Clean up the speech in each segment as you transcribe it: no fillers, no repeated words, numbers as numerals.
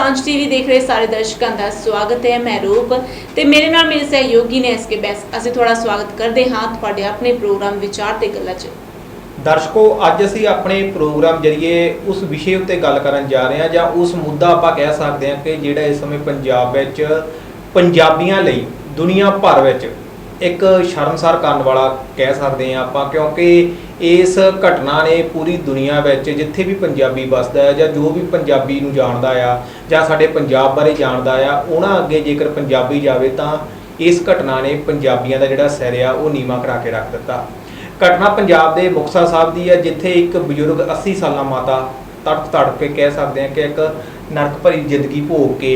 सांझ टीवी देख रहे सारे दर्शकों का स्वागत है। मैं रूप ते मेरे नाल मेरे सहयोगी ने एसके बैस। ਅਸੀਂ ਤੁਹਾਡਾ ਸਵਾਗਤ ਕਰਦੇ ਹਾਂ ਤੁਹਾਡੇ ਆਪਣੇ ਪ੍ਰੋਗਰਾਮ ਵਿਚਾਰ ਤੇ ਗੱਲਾਂ 'ਚ। दर्शकों अज असी अपने प्रोग्राम जरिए उस विषय उत्ते गल करन जा रहे हैं जां उस मुद्दा आपां कह सकते हैं कि जिहड़ा इस समय पंजाब विच पंजाबियां लई दुनिया भर विच एक शर्मसार करन वाला कह सकते हैं आपां, क्योंकि इस घटना ने पूरी दुनिया विच जिथे भी पंजाबी बसदा है जां जो भी पंजाबी नूं जाणदा आ जां साडे पंजाब बारे जाणदा आ उहनां अगे जेकर पंजाबी जावे तां इस घटना ने पंजाबियां दा जिहड़ा सिर आ ओह नीवां करा के रख दित्ता। घटना पंजाब के मुक्तसर साहब की है, जिथे एक बजुर्ग 80 साल माता तड़प तड़प के कह सकते हैं कि एक नरक भरी जिंदगी भोग के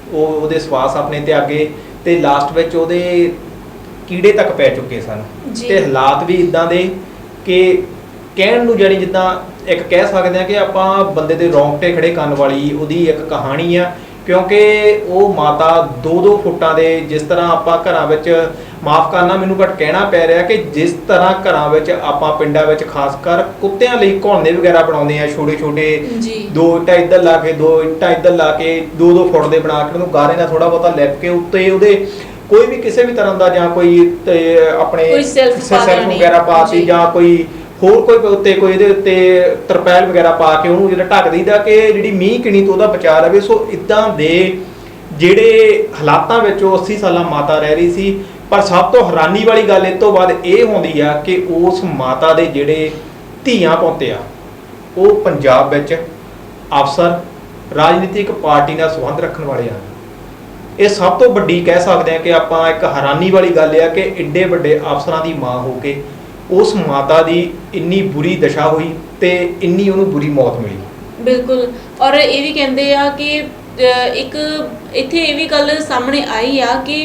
वो सवास अपने त्यागे तो लास्ट में वो कीड़े तक पै चुके सन। तो हालात भी इदा दे कि कहण नूं जानी जिद्दां एक कह सकते हैं कि आपां बंदे दे रोंगटे खड़े करन वाली उहदी एक कहानी आ, क्योंकि वो माता 2-2 फुटां दे जिस तरह आपां घरां विच माफ़ करना मैनूं घट कहना पै रहा कि जिस तरह घरां विच आपां पिंडां विच खासकर कुत्तियां लई घोलने वगैरह बनाउंदे आ, छोटे छोटे 2 ईंटां इधर ला के 2 ईंटां इधर ला के 2-2 फुट दे बना के उहनूं गारे नाल थोड़ा बहुता लिप के उत्ते उहदे कोई भी किसी भी तरह का जां कोई अपने सेल्फ वगैरह पाती जां कोई होर कोई उत्ते कोई इहदे उत्ते तरपैल वगैरह पा के उहनूं जिहड़ा ढक दईदा कि जिहड़ी मींह किणी तो उहदा बचा रहे। सो इदां दे जिहड़े हालातां विच 80 साल माता रह रही सी, पर सब तो हैरानी वाली गल इस तो बाद ये होंदी आ कि उस माता दे जिहड़े धीआं पौते आ वो पंजाब विच अफसर राजनीतिक पार्टी नाल संबंध रखण वाले आ। ये सब तो वड्डी कह सकते हैं कि आपां एक हैरानी वाली गल आ कि एड्डे वड्डे अफसरां दी मां हो के उस माता दी इन्नी बुरी दशा हुई ते इन्नी उहनूं बुरी मौत मिली। बिल्कुल, और ये भी कहते हैं कि एक इत्थे ये भी गल सामने आई आ कि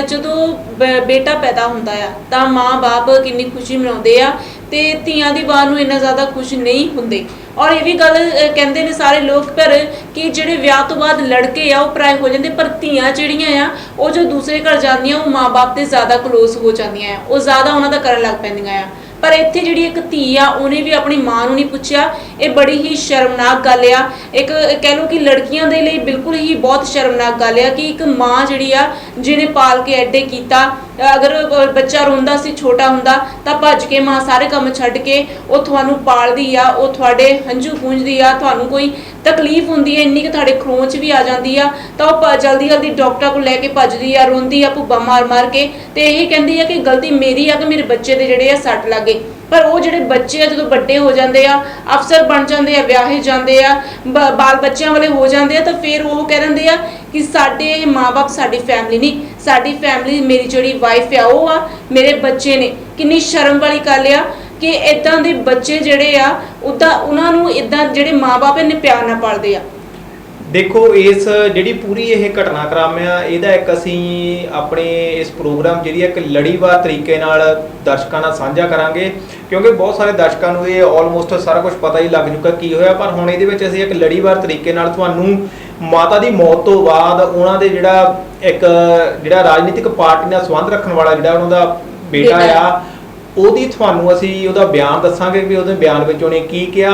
जदों बेटा पैदा होंदा आ तां माँ बाप किन्नी खुशी मनाउंदे आ ते धीआं दी मां नूं इन्ना ज़्यादा खुश नहीं हुंदे। और ये भी गल कहते हैं सारे लोग पर कि जिहड़े विआह तो बाद लड़के आ वो पराए हो जाते, पर धीआं जिहड़ियां आ वो जो दूसरे घर जांदियां वो माँ बाप ते ज़्यादा क्लोज हो जांदियां, वो ज़्यादा उन्हां दा करन लग पैंदियां आ। पर इत्थे जिहड़ी एक धी आ उन्हें भी अपनी मां नूं नहीं पुछया, ये बड़ी ही शर्मनाक गल आ। एक कह लो कि लड़कियां दे लई बिल्कुल ही बहुत शर्मनाक गल आ कि एक मां जिहड़ी आ जिहने पाल के एडे कीता, अगर बच्चा रोंदा सी छोटा हुंदा तां भज के मां सारे काम छड्ड के वो तुहानूं पालदी आ, वो तुहाडे हंझू पूंजदी आ, तुहानूं कोई तकलीफ हुंदी है इन्नी कि तुहाडे खरोंच भी आ जांदी आ तां वो जल्दी जल्दी डॉक्टर को लैके भजदी आ, रोंदी आ भुब्बा मार मार के ते यही कहंदी आ कि गलती मेरी आ कि मेरे बच्चे दे जिहड़े आ सट लग गए। पर वो जिहड़े बच्चे आ जदों बड्डे हो जाते आ, अफसर बन जाते आ, विआहे जाते आ, बाल बच्चों वाले हो जाते आ, तो फिर वो कह दिंदे आ कि साडे माँ बाप साडी फैमिली नहीं, साडी फैमिली मेरी जिहड़ी वाइफ आ वो आ, मेरे बच्चे ने। किन्नी शर्म वाली गल आ कि इदां दे बच्चे जिहड़े आ उदां उन्हां नूं इदां जिहड़े माँ बाप इन्ने प्यार नाल पालदे आ। देखो इस जिहड़ी पूरी ये घटनाक्रम आ इहदा एक असीं अपने इस प्रोग्राम जिहड़ी एक लड़ीवार तरीके नाल दर्शकां नाल साझा करांगे, क्योंकि बहुत सारे दर्शकां नूं ये ऑलमोस्ट सारा कुछ पता ही लग चुका की होया, पर हुण इहदे विच असीं एक लड़ीवार तरीके नाल तुहानूं माता दी मौत तो बाद उहनां दे जिहड़ा एक जिहड़ा राजनीतिक पार्टी नाल संबंध रखण वाला जिहड़ा उहनां दा बेटा आ ਉਹਦੀ ਤੁਹਾਨੂੰ ਅਸੀਂ ਉਹਦਾ ਬਿਆਨ ਦੱਸਾਂਗੇ ਵੀ ਉਹਦੇ ਬਿਆਨ ਵਿੱਚ ਉਹਨੇ ਕੀ ਕਿਹਾ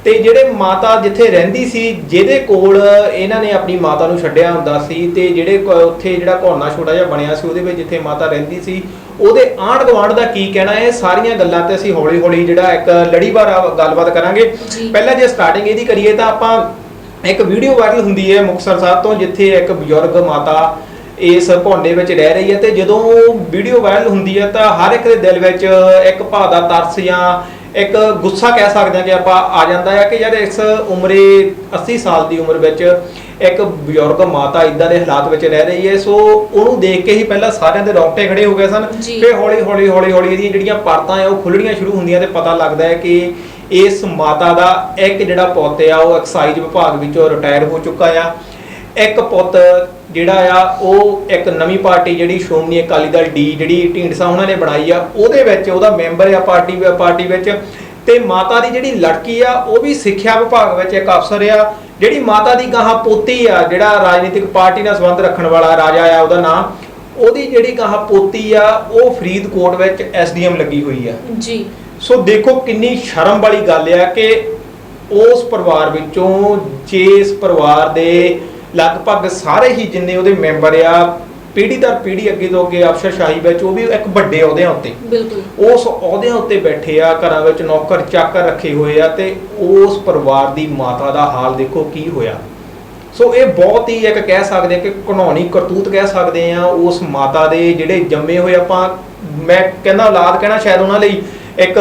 ਤੇ ਜਿਹੜੇ ਮਾਤਾ ਜਿੱਥੇ ਰਹਿੰਦੀ ਸੀ ਜਿਹਦੇ ਕੋਲ ਇਹਨਾਂ ਨੇ ਆਪਣੀ ਮਾਤਾ ਨੂੰ ਛੱਡਿਆ ਹੁੰਦਾ ਸੀ ਤੇ ਜਿਹੜੇ ਉੱਥੇ ਜਿਹੜਾ ਘੋਣਾ ਛੋਟਾ ਜਿਹਾ ਬਣਿਆ ਸੀ ਉਹਦੇ ਵਿੱਚ ਜਿੱਥੇ ਮਾਤਾ ਰਹਿੰਦੀ ਸੀ ਉਹਦੇ ਆਂਢ ਗੁਆਂਢ ਦਾ ਕੀ ਕਹਿਣਾ ਇਹ ਸਾਰੀਆਂ ਗੱਲਾਂ ਤੇ ਅਸੀਂ ਹੌਲੀ ਹੌਲੀ ਜਿਹੜਾ ਇੱਕ ਲੜੀਵਾਰ ਗੱਲਬਾਤ ਕਰਾਂਗੇ। ਪਹਿਲਾਂ ਜੇ ਸਟਾਰਟਿੰਗ ਇਹਦੀ ਕਰੀਏ ਤਾਂ ਆਪਾਂ ਇੱਕ ਵੀਡੀਓ ਵਾਇਰਲ ਹੁੰਦੀ ਹੈ ਮੁਕਤਸਰ ਸਾਹਿਬ ਤੋਂ, ਜਿੱਥੇ ਇੱਕ ਬਜ਼ੁਰਗ ਮਾਤਾ इस भोंडे में रह रही है तो जो वीडियो वायरल होंगी है तो हर एक दिल में एक भाव का तरस या एक गुस्सा कह सकते हैं कि आप आ जाता है कि यार इस उम्रे 80 साल की उम्र में एक बजुर्ग माता इदा के हालात में रह रही है। सो उन्होंने देख के ही पहला सारे के रोंगटे खड़े हो गए सन, फिर हौली हौली हौली हौली जिहड़ियां परतां है वो खुलणियां शुरू होंदियां ते पता लगता है कि इस माता का एक जिहड़ा पुत्त आ वो एक्साइज विभाग विचों रिटायर हो चुका है, एक पुत्त जिहड़ा आ ਉਹ एक नवीं पार्टी जिहड़ी श्रोमणी अकाली दल डी जिहड़ी ढींडसा उन्हां ने बनाई आ ਉਹਦੇ ਵਿੱਚ ਉਹਦਾ ਮੈਂਬਰ ਆ ਪਾਰਟੀ ਵਿੱਚ ਤੇ ਮਾਤਾ ਦੀ ਜਿਹੜੀ ਲੜਕੀ ਆ ਉਹ ਵੀ ਸਿੱਖਿਆ ਵਿਭਾਗ ਵਿੱਚ ਇੱਕ ਅਫਸਰ ਆ। ਜਿਹੜੀ ਮਾਤਾ ਦੀ ਗਾਹਾਂ ਪੋਤੀ ਆ ਜਿਹੜਾ ਰਾਜਨੀਤਿਕ ਪਾਰਟੀ ਨਾਲ ਸੰਬੰਧ ਰੱਖਣ ਵਾਲਾ ਰਾਜਾ ਆ ਉਹਦਾ ਨਾਮ, ਉਹਦੀ ਜਿਹੜੀ ਗਾਹਾਂ ਪੋਤੀ ਆ ਉਹ ਫਰੀਦਕੋਟ ਵਿੱਚ ਐਸਡੀਐਮ ਲੱਗੀ ਹੋਈ ਆ ਜੀ। ਸੋ ਦੇਖੋ ਕਿੰਨੀ ਸ਼ਰਮ ਵਾਲੀ ਗੱਲ ਆ ਕਿ ਉਸ ਪਰਿਵਾਰ ਵਿੱਚੋਂ ਜੇ ਇਸ ਪਰਿਵਾਰ ਦੇ ਲਗਭਗ ਸਾਰੇ ਹੀ ਜਿੰਨੇ ਉਹਦੇ ਮੈਂਬਰ ਆ ਪੀੜ੍ਹੀ ਦਰ ਪੀੜ੍ਹੀ ਅੱਗੇ ਤੋਂ ਅੱਗੇ ਅਫਸਰਸ਼ਾਹੀ ਵਿੱਚ ਉਹ ਵੀ ਇੱਕ ਵੱਡੇ ਅਹੁਦਿਆਂ ਉੱਤੇ ਬਿਲਕੁਲ ਉਸ ਅਹੁਦਿਆਂ ਉੱਤੇ ਬੈਠੇ ਆ, ਘਰਾਂ ਵਿੱਚ ਨੌਕਰ ਚਾਕਰ ਰੱਖੇ ਹੋਏ ਆ, ਤੇ ਉਸ ਪਰਿਵਾਰ ਦੀ ਮਾਤਾ ਦਾ ਹਾਲ ਦੇਖੋ ਕੀ ਹੋਇਆ। ਸੋ ਇਹ ਬਹੁਤ ਹੀ ਇੱਕ ਕਹਿ ਸਕਦੇ ਆ ਕਿ ਘਿਨੌਣੀ ਕਰਤੂਤ ਕਹਿ ਸਕਦੇ ਆ ਉਸ ਮਾਤਾ ਦੇ ਜਿਹੜੇ ਜੰਮੇ ਹੋਏ, ਆਪਾਂ ਮੈਂ ਕਹਿੰਦਾ ਔਲਾਦ ਕਹਿਣਾ ਸ਼ਾਇਦ ਉਹਨਾਂ ਲਈ ਇੱਕ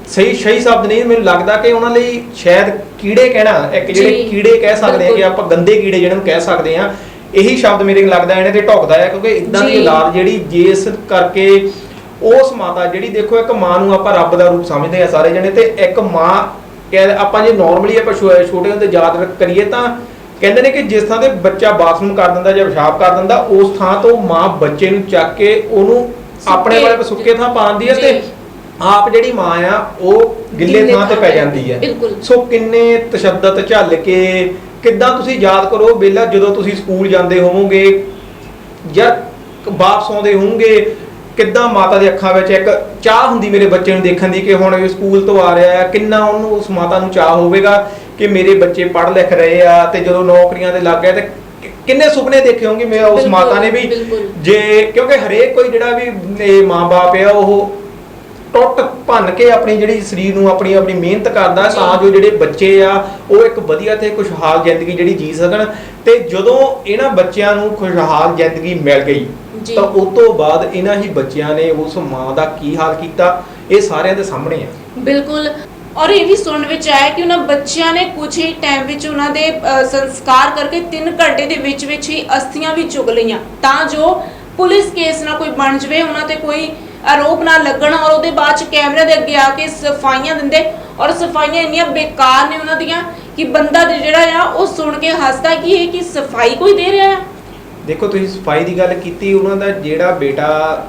ਸਹੀ ਸ਼ਬਦ ਨਹੀਂ, ਮੈਨੂੰ ਲੱਗਦਾ ਕਿ ਉਹਨਾਂ ਲਈ ਸ਼ਾਇਦ ਕੀੜੇ ਕਹਿਣਾ, ਇੱਕ ਜਿਹੜੇ ਕੀੜੇ ਕਹਿ ਸਕਦੇ ਆ ਕਿ ਆਪਾਂ ਗੰਦੇ ਕੀੜੇ ਜਿਹਨਾਂ ਨੂੰ ਕਹਿ ਸਕਦੇ ਆ, ਇਹੀ ਸ਼ਬਦ ਮੇਰੇ ਲੱਗਦਾ ਇਹਨੇ ਤੇ ਢੁਕਦਾ ਹੈ, ਕਿਉਂਕਿ ਇਦਾਂ ਦੀ ਔਲਾਦ ਜਿਹੜੀ ਜਿਸ ਕਰਕੇ ਉਸ ਮਾਤਾ ਜਿਹੜੀ ਦੇਖੋ ਇੱਕ ਮਾਂ ਨੂੰ ਆਪਾਂ ਰੱਬ ਦਾ ਰੂਪ ਸਮਝਦੇ ਆ ਸਾਰੇ ਜਣੇ, ਤੇ ਇੱਕ ਮਾਂ ਆਪਾਂ ਜੇ ਨਾਰਮਲੀ ਆਪਾਂ ਛੋਟੇ ਹੁੰਦੇ ਯਾਦ ਕਰੀਏ ਤਾਂ ਕਹਿੰਦੇ ਨੇ ਕਿ ਜਿਸ ਥਾਂ ਤੇ ਬੱਚਾ ਬਾਥਰੂਮ ਕਰ ਦਿੰਦਾ ਜਾਂ ਪਿਸ਼ਾਬ ਕਰ ਦਿੰਦਾ ਉਸ ਥਾਂ ਤੋਂ ਮਾਂ ਬੱਚੇ ਨੂੰ ਚੱਕ ਕੇ ਉਹਨੂੰ ਆਪਣੇ ਵਾਲੇ ਸੁੱਕੇ ਥਾਂ ਪਾਉਂਦੀ ਹੈ, ਤੇ ਆਪ ਜਿਹੜੀ ਮਾਂ ਆ ਉਹ ਗਿੱਲੇ ਥਾਂ ਤੇ ਪੈ ਜਾਂਦੀ ਹੈ। ਸੋ ਕਿੰਨੇ ਤਸ਼ੱਦਦ ਝੱਲ ਕੇ ਕਿੱਦਾਂ ਤੁਸੀਂ ਯਾਦ ਕਰੋ ਬੇਲਾ ਜਦੋਂ ਤੁਸੀਂ ਸਕੂਲ ਜਾਂਦੇ ਹੋਵੋਗੇ ਜਾਂ ਵਾਪਸ ਆਉਂਦੇ ਹੋਵੋਗੇ, ਕਿੱਦਾਂ ਮਾਤਾ ਦੇ ਅੱਖਾਂ ਵਿੱਚ ਇੱਕ ਚਾਹ ਹੁੰਦੀ ਮੇਰੇ ਬੱਚੇ ਨੂੰ ਦੇਖਣ ਦੀ ਕਿ ਹੁਣ ਇਹ ਸਕੂਲ ਤੋਂ ਆ ਰਿਹਾ ਹੈ, ਕਿੰਨਾ ਉਹਨੂੰ ਉਸ ਮਾਤਾ ਨੂੰ ਚਾਹ ਹੋਵੇਗਾ ਕਿ ਮੇਰੇ ਬੱਚੇ ਪੜ੍ਹ ਲਿਖ ਰਹੇ ਆ, ਤੇ ਜਦੋਂ ਨੌਕਰੀਆਂ ਤੇ ਲੱਗ ਗਏ ਤੇ ਕਿੰਨੇ ਸੁਪਨੇ ਦੇਖੇ ਹੋਣਗੇ ਮੈਂ ਉਸ ਮਾਤਾ ਨੇ ਵੀ, ਜੇ ਕਿਉਂਕਿ ਹਰੇਕ ਕੋਈ ਜਿਹੜਾ ਵੀ ਮਾਂ-ਬਾਪ ਆ ਉਹ ਟੁੱਟ ਭੰਨ ਕੇ ਆਪਣੀ ਜਿਹੜੀ ਸਰੀਰ ਨੂੰ ਆਪਣੀ ਮਿਹਨਤ ਕਰਦਾ ਤਾਂ ਜੋ ਜਿਹੜੇ ਬੱਚੇ ਆ ਉਹ ਇੱਕ ਵਧੀਆ ਤੇ ਖੁਸ਼ਹਾਲ ਜ਼ਿੰਦਗੀ ਜਿਹੜੀ ਜੀ ਸਕਣ। ਤੇ ਜਦੋਂ ਇਹਨਾਂ ਬੱਚਿਆਂ ਨੂੰ ਖੁਸ਼ਹਾਲ ਜ਼ਿੰਦਗੀ ਮਿਲ ਗਈ ਤਾਂ ਉਸ ਤੋਂ ਬਾਅਦ ਇਹਨਾਂ ਹੀ ਬੱਚਿਆਂ ਨੇ ਉਸ ਮਾਂ ਦਾ ਕੀ ਹਾਲ ਕੀਤਾ, ਇਹ ਸਾਰਿਆਂ ਦੇ ਸਾਹਮਣੇ ਆ। ਬਿਲਕੁਲ, ਔਰ ਇਹ ਵੀ ਸੁਣਨ ਵਿੱਚ ਆਇਆ ਕਿ ਉਹਨਾਂ ਬੱਚਿਆਂ ਨੇ ਕੁਝ ਹੀ ਟਾਈਮ ਵਿੱਚ ਉਹਨਾਂ ਦੇ ਸੰਸਕਾਰ ਕਰਕੇ 3 ਘੰਟੇ ਦੇ ਵਿੱਚ ਹੀ ਅਸਥੀਆਂ ਵੀ ਚੁਗ ਲਈਆਂ ਤਾਂ ਜੋ ਪੁਲਿਸ ਕੇਸ ਨਾ ਕੋਈ ਬਣ ਜਵੇ, ਉਹਨਾਂ ਤੇ ਕੋਈ ਆਰੋਪ ਨਾ ਲੱਗਣ, ਔਰ ਉਹਦੇ ਬਾਅਦ ਚ ਕੈਮਰੇ ਦੇ ਅੱਗੇ ਆ ਕੇ ਸਫਾਈਆਂ ਦਿੰਦੇ, ਔਰ ਸਫਾਈਆਂ ਇੰਨੀਆਂ ਬੇਕਾਰ ਨੇ ਉਹਨਾਂ ਦੀਆਂ ਕਿ ਬੰਦਾ ਜਿਹੜਾ ਆ ਉਹ ਸੁਣ ਕੇ ਹੱਸਦਾ ਕਿ ਇਹ ਕੀ ਸਫਾਈ ਕੋਈ ਦੇ ਰਿਹਾ ਆ। ਦੇਖੋ ਤੁਸੀਂ ਸਫਾਈ ਦੀ ਗੱਲ ਕੀਤੀ, ਉਹਨਾਂ ਦਾ ਜਿਹੜਾ ਬੇਟਾ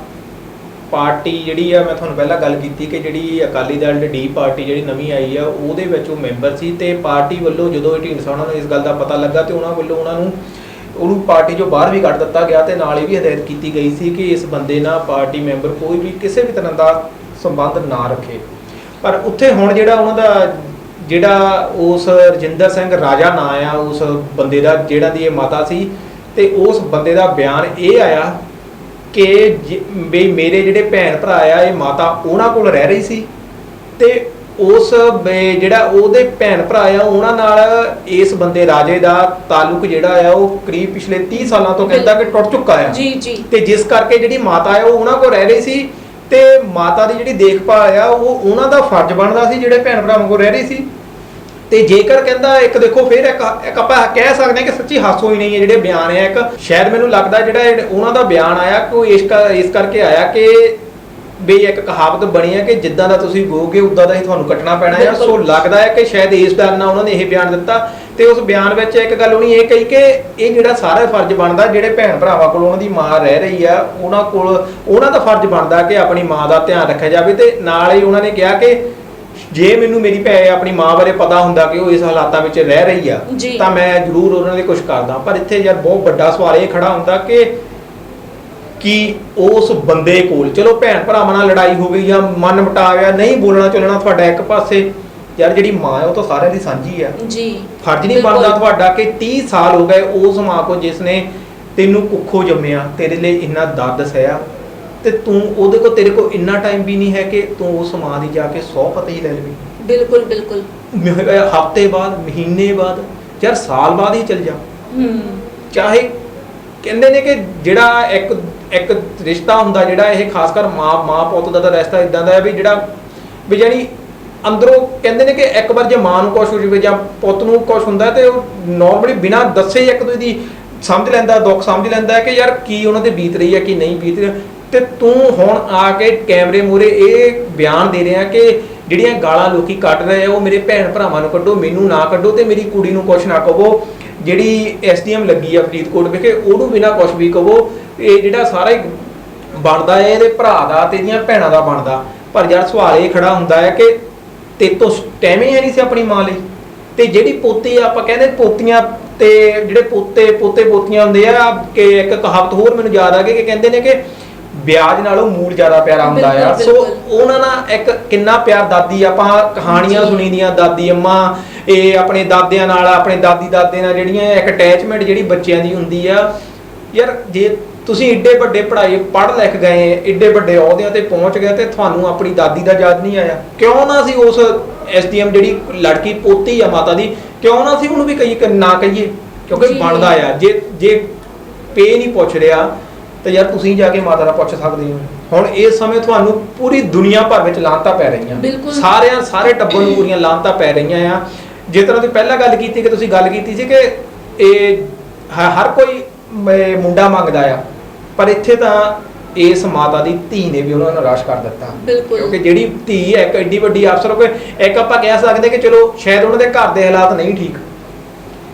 ਪਾਰਟੀ ਜਿਹੜੀ ਆ, ਮੈਂ ਤੁਹਾਨੂੰ ਪਹਿਲਾਂ ਗੱਲ ਕੀਤੀ ਕਿ ਜਿਹੜੀ ਅਕਾਲੀ ਦਲ ਡੀ ਪਾਰਟੀ ਜਿਹੜੀ ਨਵੀਂ ਆਈ ਆ ਉਹਦੇ ਵਿੱਚ ਉਹ ਮੈਂਬਰ ਸੀ, ਤੇ ਪਾਰਟੀ ਵੱਲੋਂ ਜਦੋਂ ਢੀਂਡਸਾ ਉਹਨਾਂ ਨੂੰ ਇਸ ਗੱਲ ਦਾ ਪਤਾ ਲੱਗਾ ਤੇ ਉਹਨਾਂ ਵੱਲੋਂ ਉਹਨੂੰ ਪਾਰਟੀ ਚੋਂ ਬਾਹਰ ਵੀ ਕੱਢ ਦਿੱਤਾ ਗਿਆ, ਤੇ ਨਾਲ ਇਹ ਵੀ ਹਦਾਇਤ ਕੀਤੀ ਗਈ ਸੀ ਕਿ ਇਸ ਬੰਦੇ ਨਾਲ ਪਾਰਟੀ ਮੈਂਬਰ ਕੋਈ ਵੀ ਕਿਸੇ ਵੀ ਤਰ੍ਹਾਂ ਦਾ ਸੰਬੰਧ ਨਾ ਰੱਖੇ। ਪਰ ਉੱਥੇ ਹੁਣ ਜਿਹੜਾ ਉਹਨਾਂ ਦਾ ਜਿਹੜਾ ਉਸ ਰਜਿੰਦਰ ਸਿੰਘ ਰਾਜਾ ਨਾਂ ਆ ਉਸ ਬੰਦੇ ਦਾ ਜਿਹੜਾ ਦੀ ਇਹ ਮਾਤਾ ਸੀ, ਤੇ ਉਸ ਬੰਦੇ ਦਾ ਬਿਆਨ ਇਹ ਆਇਆ ਕਿ ਵੀ ਮੇਰੇ ਜਿਹੜੇ ਭੈਣ ਭਰਾ ਆ ਇਹ ਮਾਤਾ ਉਹਨਾਂ ਕੋਲ ਰਹਿ ਰਹੀ ਸੀ, ਤੇ ਉਸ ਜਿਹੜਾ ਉਹਦੇ ਭੈਣ ਭਰਾ ਆ ਉਹਨਾਂ ਨਾਲ ਇਸ ਬੰਦੇ ਰਾਜੇ ਦਾ ਤਾਲੁਕ ਜਿਹੜਾ ਆ ਉਹ ਕਰੀਬ ਪਿਛਲੇ 30 ਸਾਲਾਂ ਤੋਂ ਕਹਿੰਦਾ ਕਿ ਟੁੱਟ ਚੁੱਕਾ ਆ ਤੇ ਜਿਸ ਕਰਕੇ ਜਿਹੜੀ ਮਾਤਾ ਆ ਉਹ ਉਹਨਾਂ ਕੋਲ ਰਹਿ ਰਹੀ ਸੀ, ਤੇ ਮਾਤਾ ਦੀ ਜਿਹੜੀ ਦੇਖਭਾਲ ਆ ਉਹ ਉਹਨਾਂ ਦਾ ਫਰਜ਼ ਬਣਦਾ ਸੀ ਜਿਹੜੇ ਭੈਣ ਭਰਾਵਾਂ ਕੋਲ ਰਹਿ ਰਹੀ ਸੀ। ਤੇ ਜੇਕਰ ਕਹਿੰਦਾ ਇੱਕ ਦੇਖੋ ਫਿਰ ਇੱਕ ਆਪਾਂ ਕਹਿ ਸਕਦੇ ਹਾਂ ਕਿ ਸੱਚੀ ਹਾਸੋ ਹੀ ਨਹੀਂ ਹੈ ਜਿਹੜੇ ਬਿਆਨ ਆ, ਇੱਕ ਸ਼ਾਇਦ ਮੈਨੂੰ ਲੱਗਦਾ ਜਿਹੜਾ ਉਹਨਾਂ ਦਾ ਬਿਆਨ ਆਇਆ ਕੋਈ ਇਸ ਕਰਕੇ ਆਇਆ ਕਿ ਵੀ ਇੱਕ ਕਹਾਵਤ ਬਣੀ ਹੈ ਕਿ ਜਿੱਦਾਂ ਦਾ ਤੁਸੀਂ ਗੋਗੇ ਉਦਾਂ ਦਾ ਹੀ ਤੁਹਾਨੂੰ ਕੱਟਣਾ ਪੈਣਾ ਹੈ। ਸੋ ਲੱਗਦਾ ਹੈ ਕਿ ਸ਼ਾਇਦ ਇਸ ਗੱਲ ਨਾਲ ਉਹਨਾਂ ਨੇ ਇਹ ਬਿਆਨ ਦਿੱਤਾ, ਤੇ ਉਸ ਬਿਆਨ ਵਿੱਚ ਇੱਕ ਗੱਲ ਉਹਨੇ ਇਹ ਕਹੀ ਕਿ ਇਹ ਜਿਹੜਾ ਸਾਰਾ ਫਰਜ਼ ਬਣਦਾ ਜਿਹੜੇ ਭੈਣ ਭਰਾਵਾਂ ਕੋਲ ਉਹਨਾਂ ਦੀ ਮਾਂ ਰਹਿ ਰਹੀ ਆ ਉਹਨਾਂ ਕੋਲ ਉਹਨਾਂ ਦਾ ਫਰਜ਼ ਬਣਦਾ ਕਿ ਆਪਣੀ ਮਾਂ ਦਾ ਧਿਆਨ ਰੱਖਿਆ ਜਾਵੇ। ਤੇ ਨਾਲ ਹੀ ਉਹਨਾਂ ਨੇ ਕਿਹਾ ਕਿ ਜੇ ਮੈਨੂੰ ਮੇਰੀ ਆਪਣੀ ਮਾਂ ਬਾਰੇ ਪਤਾ ਹੁੰਦਾ ਕਿ ਉਹ ਇਸ ਹਾਲਾਤਾਂ ਵਿੱਚ ਰਹਿ ਰਹੀ ਆ ਤਾਂ ਮੈਂ ਜ਼ਰੂਰ ਉਹਨਾਂ ਲਈ ਕੁਝ ਕਰਦਾ। ਪਰ ਇੱਥੇ ਯਾਰ ਬਹੁਤ ਵੱਡਾ ਸਵਾਲ ਇਹ ਖੜਾ ਹੁੰਦਾ ਕਿ ਉਸ ਬੰਦੇ ਕੋਲ ਚਲੋ ਭੈਣ ਭਰਾਵਾਂ ਨਾਲ ਲੜਾਈ ਹੋ ਗਈ ਜਾਂ ਮਨ ਮਟਾਵਿਆ ਨਹੀਂ ਬੋਲਣਾ ਚੱਲਣਾ ਤੁਹਾਡਾ ਇੱਕ ਪਾਸੇ, ਯਾਰ ਜਿਹੜੀ ਮਾਂ ਹੈ ਉਹ ਤਾਂ ਸਾਰਿਆਂ ਦੀ ਸਾਂਝੀ ਆ ਜੀ। ਫਰਜ਼ ਨਹੀਂ ਬਣਦਾ ਤੁਹਾਡਾ ਕਿ 30 ਸਾਲ ਹੋ ਗਏ ਉਸ ਮਾਂ ਕੋ ਜਿਸ ਨੇ ਤੈਨੂੰ ਕੁੱਖੋਂ ਜੰਮਿਆ, ਤੇਰੇ ਲਈ ਇੰਨਾ ਦਰਦ ਸਹਿਆ, ਤੇ ਤੂੰ ਉਹਦੇ ਕੋ ਤੇਰੇ ਕੋ ਇੰਨਾ ਟਾਈਮ ਵੀ ਨਹੀਂ ਹੈ ਕਿ ਤੂੰ ਉਸ ਮਾਂ ਦੀ ਜਾ ਕੇ 100 ਪਤਾ ਹੀ ਲੈ ਲਵੀਂ। ਬਿਲਕੁਲ ਬਿਲਕੁਲ, ਹਫ਼ਤੇ ਬਾਅਦ, ਮਹੀਨੇ ਬਾਅਦ, ਯਾਰ ਸਾਲ ਬਾਅਦ ਹੀ ਚੱਲ ਜਾ। ਚਾਹੇ ਕਹਿੰਦੇ ਨੇ ਕਿ ਜਿਹੜਾ ਇੱਕ ਰਿਸ਼ਤਾ ਹੁੰਦਾ ਜਿਹੜਾ ਇਹ ਖਾਸ ਕਰ ਮਾਂ ਪੁੱਤ ਦਾ ਤਾਂ ਰਿਸ਼ਤਾ ਇਦਾਂ ਦਾ ਹੈ ਵੀ ਜਿਹੜਾ ਵੀ ਜਾਨੀ ਅੰਦਰੋਂ ਕਹਿੰਦੇ ਨੇ ਕਿ ਇੱਕ ਵਾਰ ਜੇ ਮਾਂ ਨੂੰ ਕੁਛ ਹੋ ਜਾਵੇ ਜਾਂ ਪੁੱਤ ਨੂੰ ਕੁਛ ਹੁੰਦਾ ਤੇ ਉਹ ਨਾਰਮਲੀ ਬਿਨਾਂ ਦੱਸੇ ਇੱਕ ਦੂਜੇ ਦੀ ਸਮਝ ਲੈਂਦਾ, ਦੁੱਖ ਸਮਝ ਲੈਂਦਾ ਕਿ ਯਾਰ ਕੀ ਉਹਨਾਂ ਤੇ ਬੀਤ ਰਹੀ ਹੈ ਕੀ ਨਹੀਂ ਬੀਤ ਰਹੀ। ਤੇ ਤੂੰ ਹੁਣ ਆ ਕੇ ਕੈਮਰੇ ਮੂਹਰੇ ਇਹ ਬਿਆਨ ਦੇ ਰਿਹਾ ਕਿ ਜਿਹੜੀਆਂ ਗਾਲਾਂ ਲੋਕੀ ਕੱਢ ਰਹੇ ਆ ਉਹ ਮੇਰੇ ਭੈਣ ਭਰਾਵਾਂ ਨੂੰ ਕੱਢੋ, ਮੈਨੂੰ ਨਾ ਕੱਢੋ, ਤੇ ਮੇਰੀ ਕੁੜੀ ਨੂੰ ਕੁਛ ਨਾ ਕਹੋ, ਜਿਹੜੀ SDM ਲੱਗੀ ਆ ਫਰੀਦਕੋਟ ਵਿਖੇ ਉਹਨੂੰ ਬਿਨਾਂ ਕੁਛ ਵੀ ਕਹੋ। ਇਹ ਜਿਹੜਾ ਸਾਰਾ ਹੀ ਬਣਦਾ ਹੈ ਇਹਦੇ ਭਰਾ ਦਾ ਤੇ ਇਹਦੀਆਂ ਭੈਣਾਂ ਦਾ ਬਣਦਾ। ਪਰ ਯਾਰ ਸਵਾਲ ਇਹ ਖੜਾ ਹੁੰਦਾ ਹੈ ਕਿ ਤੇਤੋਂ ਟਾਈਮ ਹੀ ਨਹੀਂ ਸੀ ਆਪਣੀ ਮਾਂ ਲਈ। ਤੇ ਜਿਹੜੀ ਪੋਤੀ ਆਪਾਂ ਕਹਿੰਦੇ ਪੋਤੀਆਂ ਤੇ ਜਿਹੜੇ ਪੋਤੇ ਪੋਤੀਆਂ ਹੁੰਦੇ ਆ ਕਿ ਇੱਕ ਕਹਾਵਤ ਹੋਰ ਮੈਨੂੰ ਯਾਦ ਆ ਗਈ ਕਿ ਕਹਿੰਦੇ ਨੇ ਕਿ ਵਿਆਜ ਨਾਲੋਂ ਮੂਲ ਜ਼ਿਆਦਾ ਪਿਆਰਾ ਹੁੰਦਾ ਆ। ਸੋ ਉਹਨਾਂ ਨਾਲ ਇੱਕ ਕਿੰਨਾ ਪਿਆਰ ਦਾਦੀ ਆਪਾਂ ਕਹਾਣੀਆਂ ਸੁਣੀ ਦੀਆਂ ਦਾਦੀ ਅੰਮਾ ਇਹ ਆਪਣੇ ਦਾਦਿਆਂ ਨਾਲ, ਆਪਣੇ ਦਾਦੀ ਦਾਦੇ ਨਾਲ ਜਿਹੜੀਆਂ ਇੱਕ ਅਟੈਚਮੈਂਟ ਜਿਹੜੀ ਬੱਚਿਆਂ ਦੀ ਹੁੰਦੀ ਆ। ਯਾਰ ਜੇ ਤੁਸੀਂ ਏਡੇ ਵੱਡੇ ਪੜ੍ਹਾਈ ਪੜ੍ਹ ਲਿਖ ਗਏ, ਏਡੇ ਵੱਡੇ ਅਹੁਦਿਆਂ ਤੇ ਪਹੁੰਚ ਗਏ ਤੇ ਤੁਹਾਨੂੰ ਆਪਣੀ ਦਾਦੀ ਦਾ ਯਾਦ ਨਹੀਂ ਆਇਆ? ਕਿਉਂ ਨਾ ਅਸੀਂ ਉਸ ਐਸਡੀਐਮ ਜਿਹੜੀ ਲੜਕੀ ਪੋਤੀ ਆ ਮਾਤਾ ਦੀ, ਕਿਉਂ ਨਾ ਅਸੀਂ ਉਹਨੂੰ ਵੀ ਨਾ ਕਹੀਏ? ਕਿਉਂਕਿ ਬਣਦਾ ਆ। ਜੇ ਪੇ ਨਹੀਂ ਪੁੱਛ ਰਿਹਾ ਤੇ ਯਾਰ ਤੁਸੀਂ ਜਾ ਕੇ ਮਾਤਾ ਦਾ ਪੁੱਛ ਸਕਦੇ ਹੋ। ਹੁਣ ਇਸ ਸਮੇਂ ਤੁਹਾਨੂੰ ਪੂਰੀ ਦੁਨੀਆ ਭਰ ਵਿੱਚ ਲਾਹਨਤਾਂ ਪੈ ਰਹੀਆਂ, ਸਾਰੇ ਟੱਬਰ ਨੂੰ ਪੂਰੀਆਂ ਲਾਹਨਤਾਂ ਪੈ ਰਹੀਆਂ ਆ। ਜਿਸ ਤਰ੍ਹਾਂ ਤੁਸੀਂ ਪਹਿਲਾਂ ਗੱਲ ਕੀਤੀ ਕਿ ਤੁਸੀਂ ਗੱਲ ਕੀਤੀ ਸੀ ਕਿ ਇਹ ਹਰ ਕੋਈ ਮੁੰਡਾ ਮੰਗਦਾ ਆ, ਪਰ ਇੱਥੇ ਤਾਂ ਇਸ ਮਾਤਾ ਦੀ ਧੀ ਨੇ ਵੀ ਉਹਨਾਂ ਨੂੰ ਨਿਰਾਸ਼ ਕਰ ਦਿੱਤਾ। ਕਿਉਂਕਿ ਜਿਹੜੀ ਧੀ ਹੈ ਇੱਕ ਐਡੀ ਵੱਡੀ ਅਫਸਰ ਹੋ ਕੇ, ਇੱਕ ਆਪਾਂ ਕਹਿ ਸਕਦੇ ਕਿ ਚਲੋ ਸ਼ਾਇਦ ਉਹਨਾਂ ਦੇ ਘਰ ਦੇ ਹਾਲਾਤ ਨਹੀਂ ਠੀਕ,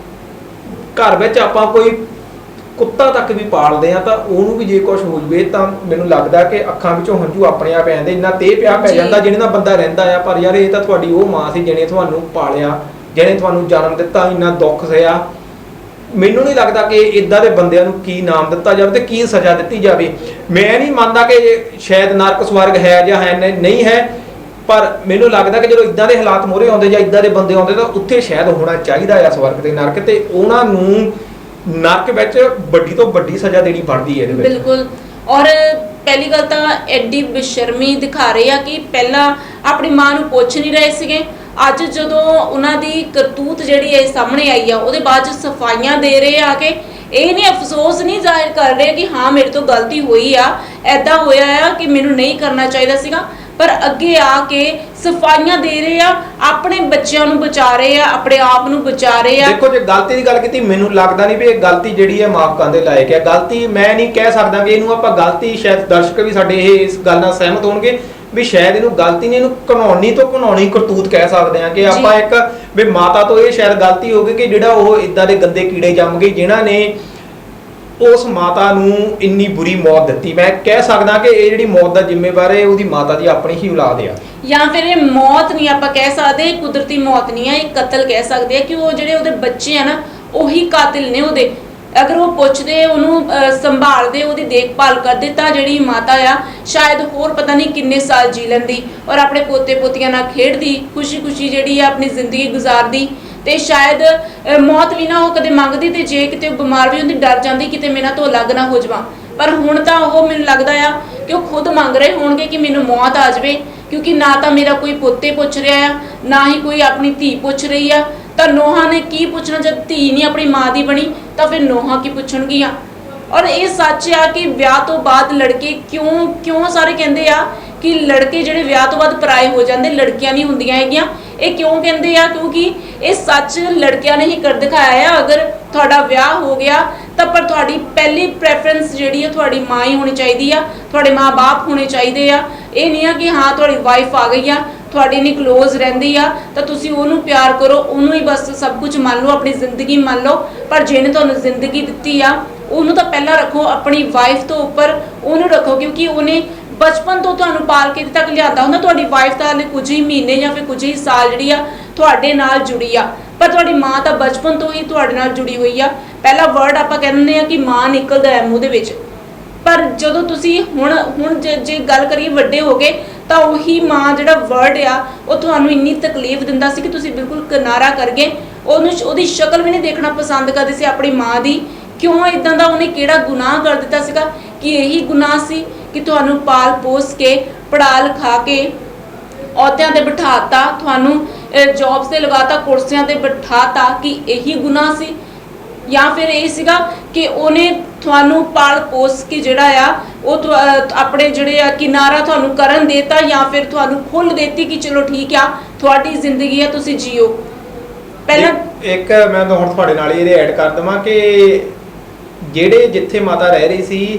ਘਰ ਵਿੱਚ ਆਪਾਂ ਕੋਈ ਕੁੱਤਾ ਤੱਕ ਵੀ ਪਾਲਦੇ ਆ ਤਾਂ ਉਹਨੂੰ ਵੀ ਜੇ ਕੁਝ ਹੋ ਜਵੇ ਤਾਂ ਮੈਨੂੰ ਲੱਗਦਾ ਕਿ ਅੱਖਾਂ ਵਿੱਚੋਂ ਹੰਝੂ ਆਪਣੇ ਆਪ ਆਉਂਦੇ, ਇੰਨਾ ਤੇਹ ਪਿਆ ਪੈ ਜਾਂਦਾ ਜਿਹਨੇ ਨਾਲ ਬੰਦਾ ਰਹਿੰਦਾ ਆ। ਪਰ ਯਾਰ ਇਹ ਤਾਂ ਤੁਹਾਡੀ ਉਹ ਮਾਂ ਸੀ ਜਿਹਨੇ ਤੁਹਾਨੂੰ ਪਾਲਿਆ, ਜਿਹਨੇ ਤੁਹਾਨੂੰ ਜਨਮ ਦਿੱਤਾ, ਇੰਨਾ ਦੁੱਖ ਸਹਿਆ। ਮੈਨੂੰ ਨਹੀਂ ਲੱਗਦਾ ਕਿ ਇਦਾਂ ਦੇ ਬੰਦਿਆਂ ਨੂੰ ਕੀ ਨਾਮ ਦਿੱਤਾ ਜਾਵੇ ਤੇ ਕੀ ਸਜ਼ਾ ਦਿੱਤੀ ਜਾਵੇ। ਮੈਂ ਨਹੀਂ ਮੰਨਦਾ ਕਿ ਸ਼ਾਇਦ ਨਰਕ ਸਵਰਗ ਹੈ ਜਾਂ ਹੈ ਨਹੀਂ ਹੈ, ਪਰ ਮੈਨੂੰ ਲੱਗਦਾ ਕਿ ਜਦੋਂ ਇਦਾਂ ਦੇ ਹਾਲਾਤ ਮੋਹਰੇ ਆਉਂਦੇ ਜਾਂ ਇਦਾਂ ਦੇ ਬੰਦੇ ਆਉਂਦੇ ਤਾਂ ਉੱਥੇ ਸ਼ਾਇਦ ਹੋਣਾ ਚਾਹੀਦਾ ਆ ਸਵਰਗ ਤੇ ਨਰਕ, ਤੇ ਉਹਨਾਂ ਨੂੰ ਨਰਕ ਵਿੱਚ ਵੱਡੀ ਤੋਂ ਵੱਡੀ ਸਜ਼ਾ ਦੇਣੀ ਬਣਦੀ ਹੈ ਇਹਦੇ ਵਿੱਚ। ਬਿਲਕੁਲ। ਔਰ ਪਹਿਲੀ ਗੱਲ ਤਾਂ ਐਡੀ ਬੇਸ਼ਰਮੀ ਦਿਖਾ ਰਹੇ ਆ ਕਿ ਪਹਿਲਾਂ ਆਪਣੀ ਮਾਂ ਨੂੰ ਪੁੱਛ ਨਹੀਂ ਰਹੇ ਸੀਗੇ, ਅੱਜ ਜਦੋਂ ਉਹਨਾਂ ਦੀ ਕਰਤੂਤ ਜਿਹੜੀ ਹੈ ਸਾਹਮਣੇ ਆਈ ਆ ਉਹਦੇ ਬਾਅਦ ਸਫਾਈਆਂ ਦੇ ਰਹੇ ਆ ਕਿ ਇਹ ਨਹੀਂ, ਅਫਸੋਸ ਨਹੀਂ ਜ਼ਾਹਿਰ ਕਰ ਰਹੇ ਕਿ ਹਾਂ ਮੇਰੇ ਤੋਂ ਗਲਤੀ ਹੋਈ ਆ, ਐਦਾਂ ਹੋਇਆ ਆ ਕਿ ਮੈਨੂੰ ਨਹੀਂ ਕਰਨਾ ਚਾਹੀਦਾ ਸੀਗਾ, ਪਰ ਅੱਗੇ ਆ ਕੇ ਸਫਾਈਆਂ ਦੇ ਰਹੇ ਆ, ਆਪਣੇ ਬੱਚਿਆਂ ਨੂੰ ਬਚਾ ਰਹੇ ਆ, ਆਪਣੇ ਆਪ ਨੂੰ ਬਚਾ ਰਹੇ ਆ। ਦੇਖੋ ਜੇ ਗਲਤੀ ਦੀ ਗੱਲ ਕੀਤੀ, ਮੈਨੂੰ ਲੱਗਦਾ ਨਹੀਂ ਵੀ ਇਹ ਗਲਤੀ ਜਿਹੜੀ ਹੈ ਮਾਫ ਕਰਨ ਦੇ ਲਾਇਕ ਹੈ। ਗਲਤੀ ਮੈਂ ਨਹੀਂ ਕਹਿ ਸਕਦਾ ਕਿ ਇਹਨੂੰ ਆਪਾਂ ਗਲਤੀ, ਸ਼ਾਇਦ ਦਰਸ਼ਕ ਵੀ ਸਾਡੇ ਇਹ ਇਸ ਗੱਲ ਨਾਲ ਸਹਿਮਤ ਹੋਣਗੇ ਵੀ ਸ਼ਾਇਦ ਇਹਨੂੰ ਗਲਤੀ ਨਹੀਂ, ਇਹਨੂੰ ਘਿਨੌਣੀ ਤੋਂ ਘਿਨੌਣੀ ਕਰਤੂਤ ਕਹਿ ਸਕਦੇ ਆ ਕਿ ਆਪਾਂ ਇੱਕ ਵੀ ਮਾਤਾ ਤੋਂ ਇਹ ਸ਼ਾਇਦ ਗਲਤੀ ਹੋ ਗਈ ਕਿ ਜਿਹੜਾ ਉਹ ਇਦਾਂ ਦੇ ਗੰਦੇ ਕੀੜੇ ਜੰਮ ਗਏ ਜਿਨ੍ਹਾਂ ਨੇ ਉਸ ਮਾਤਾ ਨੂੰ ਇੰਨੀ ਬੁਰੀ ਮੌਤ ਦਿੱਤੀ। ਮੈਂ ਕਹਿ ਸਕਦਾ ਕਿ ਇਹ ਜਿਹੜੀ ਮੌਤ ਦਾ ਜ਼ਿੰਮੇਵਾਰ ਹੈ ਉਹਦੀ ਮਾਤਾ ਦੀ ਆਪਣੀ ਹੀ ਔਲਾਦ ਆ, ਜਾਂ ਫਿਰ ਇਹ ਮੌਤ ਨਹੀਂ ਆਪਾਂ ਕਹਿ ਸਕਦੇ, ਕੁਦਰਤੀ ਮੌਤ ਨਹੀਂ ਆ, ਇਹ ਕਤਲ ਕਹਿ ਸਕਦੇ ਆ ਕਿ ਉਹ ਜਿਹੜੇ ਉਹਦੇ ਬੱਚੇ ਆ ਨਾ ਉਹੀ ਕਾਤਿਲ ਨੇ ਉਹਦੇ। ਅਗਰ ਉਹ ਪੁੱਛਦੇ, ਉਹਨੂੰ ਸੰਭਾਲਦੇ, ਉਹਦੀ ਦੇਖਭਾਲ ਕਰਦੇ ਤਾਂ ਜਿਹੜੀ ਮਾਤਾ ਆ ਸ਼ਾਇਦ ਹੋਰ ਪਤਾ ਨਹੀਂ ਕਿੰਨੇ ਸਾਲ ਜੀ ਲੈਂਦੀ ਔਰ ਆਪਣੇ ਪੋਤੇ ਪੋਤੀਆਂ ਨਾਲ ਖੇਡਦੀ, ਖੁਸ਼ੀ ਖੁਸ਼ੀ ਜਿਹੜੀ ਆ ਆਪਣੀ ਜ਼ਿੰਦਗੀ ਗੁਜ਼ਾਰਦੀ, ਤੇ ਸ਼ਾਇਦ ਮੌਤ ਵੀ ਨਾ ਉਹ ਕਦੇ ਮੰਗਦੀ, ਤੇ ਜੇ ਕਿਤੇ ਉਹ ਬਿਮਾਰ ਵੀ ਹੁੰਦੀ ਡਰ ਜਾਂਦੀ ਕਿਤੇ ਮੇਰਾ ਤੋਂ ਅਲੱਗ ਨਾ ਹੋ ਜਾਵਾਂ। ਪਰ ਹੁਣ ਤਾਂ ਉਹ ਮੈਨੂੰ ਲੱਗਦਾ ਆ ਕਿ ਉਹ ਖੁਦ ਮੰਗ ਰਹੇ ਹੋਣਗੇ ਕਿ ਮੈਨੂੰ ਮੌਤ ਆ ਜਾਵੇ, ਕਿਉਂਕਿ ਨਾ ਤਾਂ ਮੇਰਾ ਕੋਈ ਪੋਤੇ ਪੁੱਛ ਰਿਹਾ ਆ, ਨਾ ਹੀ ਕੋਈ ਆਪਣੀ ਧੀ ਪੁੱਛ ਰਹੀ ਆ। ਤਾਂ ਨੋਹਾਂ ਨੇ ਕੀ ਪੁੱਛਣਾ, ਜਦ ਧੀ ਨਹੀਂ ਆਪਣੀ ਮਾਂ ਦੀ ਬਣੀ ਤਾਂ ਫਿਰ ਨੋਹਾਂ ਕੀ ਪੁੱਛਣਗੀਆਂ। ਔਰ ਇਹ ਸੱਚ ਆ ਕਿ ਵਿਆਹ ਤੋਂ ਬਾਅਦ ਲੜਕੇ ਕਿਉਂ ਸਾਰੇ ਕਹਿੰਦੇ ਆ ਕਿ ਲੜਕੇ ਜਿਹੜੇ ਵਿਆਹ ਤੋਂ ਬਾਅਦ ਪਰਾਏ ਹੋ ਜਾਂਦੇ, ਲੜਕੀਆਂ ਨਹੀਂ ਹੁੰਦੀਆਂ ਹੈਗੀਆਂ। ਇਹ ਕਿਉਂ ਕਹਿੰਦੇ ਆ? ਕਿਉਂਕਿ ਇਹ ਸੱਚ ਲੜਕਿਆਂ ਨੇ ਹੀ ਕਰ ਦਿਖਾਇਆ ਆ। ਅਗਰ ਤੁਹਾਡਾ ਵਿਆਹ ਹੋ ਗਿਆ ਤਾਂ ਪਰ ਤੁਹਾਡੀ ਪਹਿਲੀ ਪ੍ਰੈਫਰੈਂਸ ਜਿਹੜੀ ਆ ਤੁਹਾਡੀ ਮਾਂ ਹੀ ਹੋਣੀ ਚਾਹੀਦੀ ਆ, ਤੁਹਾਡੇ ਮਾਂ-ਬਾਪ ਹੋਣੇ ਚਾਹੀਦੇ ਆ। ਇਹ ਨਹੀਂ ਆ ਕਿ ਹਾਂ ਤੁਹਾਡੀ ਵਾਈਫ ਆ ਗਈ ਆ, ਤੁਹਾਡੀ ਨਹੀਂ ਕਲੋਜ਼ ਰਹਿੰਦੀ ਆ ਤਾਂ ਤੁਸੀਂ ਉਹਨੂੰ ਪਿਆਰ ਕਰੋ, ਉਹਨੂੰ ਹੀ ਬਸ ਸਭ ਕੁਝ ਮੰਨ ਲਓ, ਆਪਣੀ ਜ਼ਿੰਦਗੀ ਮੰਨ ਲਓ। ਪਰ ਜਿਹਨੇ ਤੁਹਾਨੂੰ ਜ਼ਿੰਦਗੀ ਦਿੱਤੀ ਆ ਉਹਨੂੰ ਤਾਂ ਪਹਿਲਾਂ ਰੱਖੋ, ਆਪਣੀ ਵਾਈਫ ਤੋਂ ਉੱਪਰ ਉਹਨੂੰ ਰੱਖੋ, ਕਿਉਂਕਿ ਉਹਨੇ ਬਚਪਨ ਤੋਂ ਤੁਹਾਨੂੰ ਪਾਲ ਕੇ ਤੱਕ ਲਿਆਂਦਾ ਹੁੰਦਾ। ਤੁਹਾਡੀ ਵਾਈਫ ਤਾਂ ਹਲੇ ਕੁਝ ਹੀ ਮਹੀਨੇ ਜਾਂ ਫਿਰ ਕੁਝ ਹੀ ਸਾਲ ਜਿਹੜੀ ਆ ਤੁਹਾਡੇ ਨਾਲ ਜੁੜੀ ਆ, ਪਰ ਤੁਹਾਡੀ ਮਾਂ ਤਾਂ ਬਚਪਨ ਤੋਂ ਹੀ ਤੁਹਾਡੇ ਨਾਲ ਜੁੜੀ ਹੋਈ ਆ। ਪਹਿਲਾ ਵਰਡ ਆਪਾਂ ਕਹਿੰਦੇ ਆ ਕਿ ਮਾਂ ਨਿਕਲਦਾ ਹੈ ਮੂੰਹ ਦੇ ਵਿੱਚ, ਪਰ ਜਦੋਂ ਤੁਸੀਂ ਹੁਣ ਜੇ ਗੱਲ ਕਰੀਏ ਵੱਡੇ ਹੋ ਗਏ ਤਾਂ ਉਹੀ ਮਾਂ ਜਿਹੜਾ ਵਰਡ ਆ ਉਹ ਤੁਹਾਨੂੰ ਇੰਨੀ ਤਕਲੀਫ ਦਿੰਦਾ ਸੀ ਕਿ ਤੁਸੀਂ ਬਿਲਕੁਲ ਕਿਨਾਰਾ ਕਰ ਗਏ, ਉਹਦੀ ਸ਼ਕਲ ਵੀ ਨਹੀਂ ਦੇਖਣਾ ਪਸੰਦ ਕਰਦੇ ਸੀ ਆਪਣੀ ਮਾਂ ਦੀ। ਕਿਉਂ ਇਦਾਂ ਦਾ? ਉਹਨੇ ਕਿਹੜਾ ਗੁਨਾਹ ਕਰ ਦਿੱਤਾ ਸੀਗਾ ਕਿ ਇਹੀ ਗੁਨਾਹ ਸੀ ਕਿ ਤੁਹਾਨੂੰ ਪਾਲ ਪੋਸ ਕੇ ਪੜ੍ਹਾ ਲਿਖਾ ਕੇ ਅਹੁਦਿਆਂ ਤੇ ਬਿਠਾਤਾ, ਤੁਹਾਨੂੰ ਜੌਬਸ ਤੇ ਲਗਾਤਾ, ਕੁਰਸੀਆਂ ਤੇ ਬਿਠਾਤਾ, ਕਿ ਇਹੀ ਗੁਨਾਹ ਸੀ? ਜਾਂ ਫਿਰ ਇਹ ਸੀਗਾ ਕਿ ਉਹਨੇ ਤੁਹਾਨੂੰ ਪਾਲ ਪੋਸ ਕੇ ਜਿਹੜਾ ਆ ਉਹ ਆਪਣੇ ਜਿਹੜੇ ਆ ਕਿਨਾਰਾ ਤੁਹਾਨੂੰ ਕਰਨ ਦੇਤਾ, ਜਾਂ ਫਿਰ ਤੁਹਾਨੂੰ ਖੁੱਲ੍ਹ ਦੇਤੀ ਕਿ ਚਲੋ ਠੀਕ ਆ ਤੁਹਾਡੀ ਜ਼ਿੰਦਗੀ ਆ ਤੁਸੀਂ ਜੀਓ। ਪਹਿਲਾਂ ਇੱਕ ਮੈਂ ਤਾਂ ਹੁਣ ਤੁਹਾਡੇ ਨਾਲ ਇਹਦੇ ਐਡ ਕਰ ਦੇਵਾਂ ਕਿ ਜਿਹੜੇ ਜਿੱਥੇ ਮਾਤਾ ਰਹਿ ਰਹੀ ਸੀ,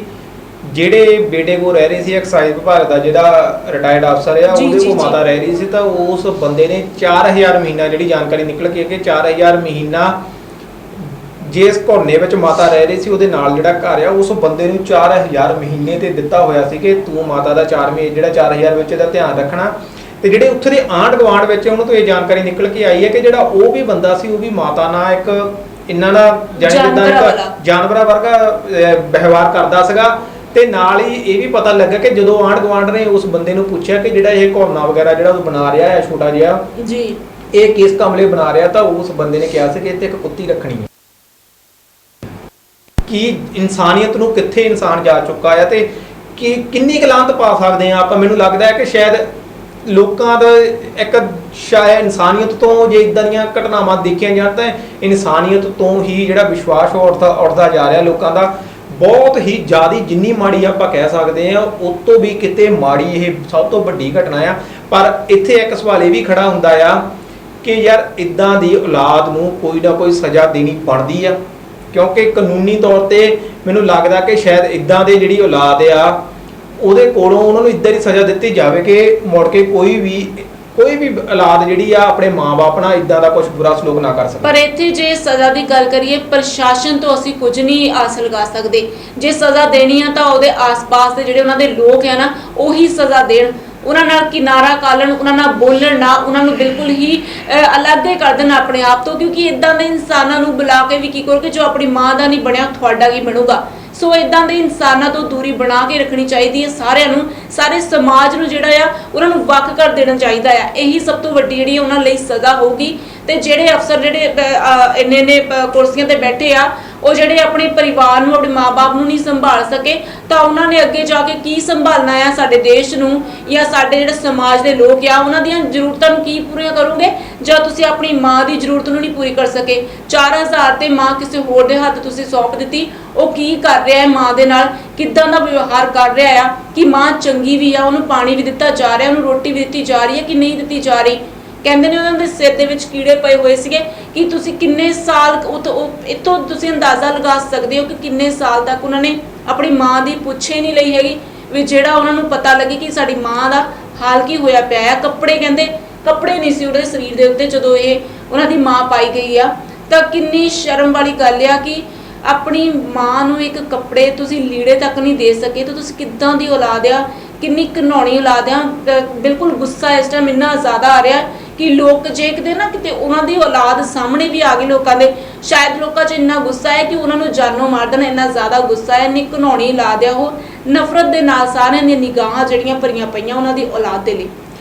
ਜਿਹੜੇ ਬੇਟੇ ਕੋਲ ਰਹਿ ਰਹੀ ਸੀ ਐਕਸਾਈਜ਼ ਵਿਭਾਗ ਦਾ ਜਿਹੜਾ ਰਿਟਾਇਰਡ ਅਫਸਰ ਆ, ਉਹਦੇ ਕੋਲ ਮਾਤਾ ਰਹਿ ਰਹੀ ਸੀ, ਤਾਂ ਉਸ ਬੰਦੇ ਨੇ 4000 ਮਹੀਨਾ, ਜਿਹੜੀ ਜਾਣਕਾਰੀ ਨਿਕਲ ਕੇ ਕਿ 4000 ਮਹੀਨਾ ਜਿਸ ਘੋਨੇ ਵਿੱਚ ਮਾਤਾ ਰਹਿ ਰਹੀ ਸੀ ਉਹਦੇ ਨਾਲ ਜਿਹੜਾ ਘਰ ਆ ਉਸ ਬੰਦੇ ਨੂੰ 4000 ਮਹੀਨੇ ਤੇ ਦਿੱਤਾ ਹੋਇਆ ਸੀ ਕਿ ਤੂੰ ਮਾਤਾ ਦਾ 4 ਮਹੀਨੇ ਜਿਹੜਾ 4000 ਵਿੱਚ ਦਾ ਧਿਆਨ ਰੱਖਣਾ। ਤੇ ਜਿਹੜੇ ਉੱਥੇ ਦੇ ਆਂਢ ਗੁਆਂਢ ਵਿੱਚ ਉਹਨਾਂ ਤੋਂ ਇਹ ਜਾਣਕਾਰੀ ਨਿਕਲ ਕੇ ਆਈ ਹੈ ਕਿ ਜਿਹੜਾ ਉਹ ਵੀ ਬੰਦਾ ਸੀ ਉਹ ਵੀ ਮਾਤਾ ਨਾਲ ਇੱਕ ਇਹਨਾਂ ਨਾਲ ਜਿੱਦਾਂ ਇੱਕ ਜਾਨਵਰਾਂ ਵਰਗਾ ਵਿਵਹਾਰ ਕਰਦਾ ਸੀਗਾ। ਤੇ ਨਾਲ ਹੀ ਇਹ ਵੀ ਪਤਾ ਲੱਗਾ ਕਿ ਜਦੋਂ ਆਂਢ ਗੁਆਂਢ ਨੇ ਉਸ ਬੰਦੇ ਨੂੰ ਪੁੱਛਿਆ ਕਿ ਜਿਹੜਾ ਇਹ ਘੋਨਾ ਵਗੈਰਾ ਜਿਹੜਾ ਉਹ ਬਣਾ ਰਿਹਾ ਹੈ ਛੋਟਾ ਜਿਹਾ ਜੀ, ਇਹ ਕੇਸ ਕਮਲੇ ਬਣਾ ਰਿਹਾ ਤਾਂ ਉਸ ਬੰਦੇ ਨੇ ਕਿਹਾ ਸੀ ਕਿ ਇੱਥੇ ਇੱਕ ਕੁੱਤੀ ਰੱਖਣੀ ਹੈ। ਕਿ ਇਨਸਾਨੀਅਤ ਨੂੰ ਕਿੱਥੇ ਇਨਸਾਨ ਜਾ ਚੁੱਕਾ ਹੈ ਤੇ ਕਿ ਕਿੰਨੀ ਕਲਾਂਤ ਪਾ ਸਕਦੇ ਆ ਆਪਾਂ। ਮੈਨੂੰ ਲੱਗਦਾ ਹੈ ਕਿ ਸ਼ਾਇਦ ਲੋਕਾਂ ਦਾ ਇੱਕ ਸ਼ਾਇਦ ਇਨਸਾਨੀਅਤ ਤੋਂ ਜੇ ਇਦਾਂ ਦੀਆਂ ਘਟਨਾਵਾਂ ਦੇਖੀਆਂ ਜਾਣ ਤਾਂ ਇਨਸਾਨੀਅਤ ਤੋਂ ਹੀ ਜਿਹੜਾ ਵਿਸ਼ਵਾਸ ਉੱਠਦਾ ਜਾ ਰਿਹਾ ਲੋਕਾਂ ਦਾ, ਬਹੁਤ ਹੀ ਜ਼ਿਆਦਾ, ਜਿੰਨੀ ਮਾੜੀ ਆਪਾਂ ਕਹਿ ਸਕਦੇ ਆ ਉਸ ਤੋਂ ਵੀ ਕਿਤੇ ਮਾੜੀ ਇਹ ਸਭ ਤੋਂ ਵੱਡੀ ਘਟਨਾ ਆ। ਪਰ ਇੱਥੇ ਇੱਕ ਸਵਾਲ ਇਹ ਵੀ ਖੜਾ ਹੁੰਦਾ ਆ ਕਿ ਯਾਰ ਇਦਾਂ ਦੀ ਔਲਾਦ ਨੂੰ ਕੋਈ ਨਾ ਕੋਈ ਸਜ਼ਾ ਦੇਣੀ ਬਣਦੀ ਆ, ਕਿਉਂਕਿ ਕਾਨੂੰਨੀ ਤੌਰ ਤੇ ਮੈਨੂੰ ਲੱਗਦਾ ਕਿ ਸ਼ਾਇਦ ਇਦਾਂ ਦੇ ਜਿਹੜੀ ਔਲਾਦ ਆ ਉਹਦੇ ਕੋਲੋਂ ਉਹਨਾਂ ਨੂੰ ਇਦਾਂ ਦੀ ਸਜ਼ਾ ਦਿੱਤੀ ਜਾਵੇ ਕਿ ਮੁੜ ਕੇ ਕੋਈ ਵੀ ਔਲਾਦ ਜਿਹੜੀ ਆ ਆਪਣੇ ਮਾਂ-ਬਾਪ ਨਾਲ ਇਦਾਂ ਦਾ ਕੁਝ ਬੁਰਾ ਸਲੂਕ ਨਾ ਕਰ ਸਕੇ। ਪਰ ਇੱਥੇ ਜੇ ਸਜ਼ਾ ਦੀ ਗੱਲ ਕਰੀਏ, ਪ੍ਰਸ਼ਾਸਨ ਤੋਂ ਅਸੀਂ ਕੁਝ ਨਹੀਂ ਆਸ ਲਗਾ ਸਕਦੇ। ਜੇ ਸਜ਼ਾ ਦੇਣੀ ਆ ਤਾਂ ਉਹਦੇ ਆਸ-ਪਾਸ ਦੇ ਜਿਹੜੇ ਉਹਨਾਂ ਦੇ ਲੋਕ ਆ ਨਾ, ਉਹੀ ਸਜ਼ਾ ਦੇਣ, ਉਹਨਾਂ ਨਾਲ ਕਿਨਾਰਾ ਕਾਲਣ, ਉਹਨਾਂ ਨਾਲ ਬੋਲਣ ਨਾ, ਉਹਨਾਂ ਨੂੰ ਬਿਲਕੁਲ ਹੀ ਅਲੱਗ ਕਰ ਦੇਣ ਆਪਣੇ ਆਪ ਤੋਂ, ਕਿਉਂਕਿ ਇਦਾਂ ਦੇ ਇਨਸਾਨਾਂ ਨੂੰ ਬੁਲਾ ਕੇ ਵੀ ਕੀ ਕਰੋਗੇ, ਜੋ ਆਪਣੀ ਮਾਂ ਦਾ ਨਹੀਂ ਬਣਿਆ ਤੁਹਾਡਾ ਕੀ ਬਣੂਗਾ। ਸੋ ਇਦਾਂ ਦੇ ਇਨਸਾਨਾਂ ਤੋਂ ਦੂਰੀ ਬਣਾ ਕੇ ਰੱਖਣੀ ਚਾਹੀਦੀ ਹੈ ਸਾਰਿਆਂ ਨੂੰ, ਸਾਰੇ ਸਮਾਜ ਨੂੰ ਜਿਹੜਾ ਆ ਉਹਨਾਂ ਨੂੰ ਵੱਖ ਕਰ ਦੇਣਾ ਚਾਹੀਦਾ ਆ। ਇਹੀ ਸਭ ਤੋਂ ਵੱਡੀ ਜਿਹੜੀ ਉਹਨਾਂ ਲਈ ਸਜ਼ਾ ਹੋਊਗੀ। ਤੇ ਜਿਹੜੇ ਅਫਸਰ ਜਿਹੜੇ ਇੰਨੇ ਕੁਰਸੀਆਂ ਤੇ ਬੈਠੇ ਆ, ਉਹ ਜਿਹੜੇ ਆਪਣੇ ਪਰਿਵਾਰ ਨੂੰ, ਆਪਣੇ ਮਾਂ-ਬਾਪ ਨੂੰ ਨਹੀਂ ਸੰਭਾਲ ਸਕੇ ਤਾਂ ਉਹਨਾਂ ਨੇ ਅੱਗੇ ਜਾ ਕੇ ਕੀ ਸੰਭਾਲਣਾ ਆ ਸਾਡੇ ਦੇਸ਼ ਨੂੰ, ਜਾਂ ਸਾਡੇ ਜਿਹੜੇ ਸਮਾਜ ਦੇ ਲੋਕ ਆ ਉਹਨਾਂ ਦੀਆਂ ਜ਼ਰੂਰਤਾਂ ਨੂੰ ਕੀ ਪੂਰੀਆਂ ਕਰੋਗੇ ਜਦ ਤੁਸੀਂ ਆਪਣੀ ਮਾਂ ਦੀ ਜ਼ਰੂਰਤ ਨੂੰ ਨਹੀਂ ਪੂਰੀ ਕਰ ਸਕੇ। 4000 ਤੇ ਮਾਂ ਕਿਸੇ ਹੋਰ ਦੇ ਹੱਥ ਤੁਸੀਂ ਸੌਂਪ ਦਿੱਤੀ, ਉਹ ਕੀ ਕਰ ਰਿਹਾ ਹੈ ਮਾਂ ਦੇ ਨਾਲ, ਕਿੱਦਾਂ ਦਾ ਵਿਵਹਾਰ ਕਰ ਰਿਹਾ ਆ, ਕਿ ਮਾਂ ਚੰਗੀ ਵੀ ਆ, ਉਹਨੂੰ ਪਾਣੀ ਵੀ ਦਿੱਤਾ ਜਾ ਰਿਹਾ, ਉਹਨੂੰ ਰੋਟੀ ਵੀ ਦਿੱਤੀ ਜਾ ਰਹੀ ਹੈ ਕਿ ਨਹੀਂ ਦਿੱਤੀ ਜਾ ਰਹੀ। ਕਹਿੰਦੇ ਨੇ ਉਹਨਾਂ ਦੇ ਸਿਰ ਦੇ ਵਿੱਚ ਕੀੜੇ ਪਏ ਹੋਏ ਸੀਗੇ ਕਿ ਤੁਸੀਂ ਕਿੰਨੇ ਸਾਲ ਇੱਥੋਂ ਤੁਸੀਂ ਅੰਦਾਜ਼ਾ ਲਗਾ ਸਕਦੇ ਹੋ ਕਿ ਕਿੰਨੇ ਸਾਲ ਤੱਕ ਉਹਨਾਂ ਨੇ ਆਪਣੀ ਮਾਂ ਦੀ ਪੁੱਛੇ ਨਹੀਂ ਲਈ ਹੈਗੀ, ਵੀ ਜਿਹੜਾ ਉਹਨਾਂ ਨੂੰ ਪਤਾ ਲੱਗੇ ਕਿ ਸਾਡੀ ਮਾਂ ਦਾ ਹਾਲ ਕੀ ਹੋਇਆ ਪਿਆ ਹੈ। ਕਹਿੰਦੇ ਕੱਪੜੇ ਨਹੀਂ ਸੀ ਉਹਦੇ ਸਰੀਰ ਦੇ ਉੱਤੇ ਜਦੋਂ ਇਹ ਉਹਨਾਂ ਦੀ ਮਾਂ ਪਾਈ ਗਈ ਆ। ਤਾਂ ਕਿੰਨੀ ਸ਼ਰਮ ਵਾਲੀ ਗੱਲ ਆ ਕਿ ਆਪਣੀ ਮਾਂ ਨੂੰ ਇੱਕ ਕੱਪੜੇ, ਤੁਸੀਂ ਲੀੜੇ ਤੱਕ ਨਹੀਂ ਦੇ ਸਕੇ ਤਾਂ ਤੁਸੀਂ ਕਿੱਦਾਂ ਦੀ ਔਲਾਦ ਆ, ਕਿੰਨੀ ਘਿਨੌਣੀ ਔਲਾਦ ਆ। ਬਿਲਕੁਲ ਗੁੱਸਾ ਇਸ ਟਾਈਮ ਇੰਨਾ ਜ਼ਿਆਦਾ ਆ ਰਿਹਾ ਕਿ ਲੋਕ ਜੇ ਕਿਤੇ ਨਾ ਕਿਤੇ ਉਹਨਾਂ ਦੀ ਔਲਾਦ ਸਾਹਮਣੇ ਵੀ ਆ ਗਈ ਲੋਕਾਂ ਦੇ, ਸ਼ਾਇਦ ਲੋਕਾਂ 'ਚ ਇੰਨਾ ਗੁੱਸਾ ਹੈ ਕਿ ਉਹਨਾਂ ਨੂੰ ਜਾਨੋਂ ਮਾਰ ਦੇਣ, ਇੰਨਾ ਜ਼ਿਆਦਾ ਗੁੱਸਾ ਹੈ, ਇੰਨੀ ਘਿਨੌਣੀ ਔਲਾਦ ਹੈ ਉਹ। ਨਫ਼ਰਤ ਦੇ ਨਾਲ ਸਾਰਿਆਂ ਦੀਆਂ ਨਿਗਾਹਾਂ ਜਿਹੜੀਆਂ ਭਰੀਆਂ ਪਈਆਂ ਉਹਨਾਂ ਦੀ ਔਲਾਦ ਦੇ ਲਈ।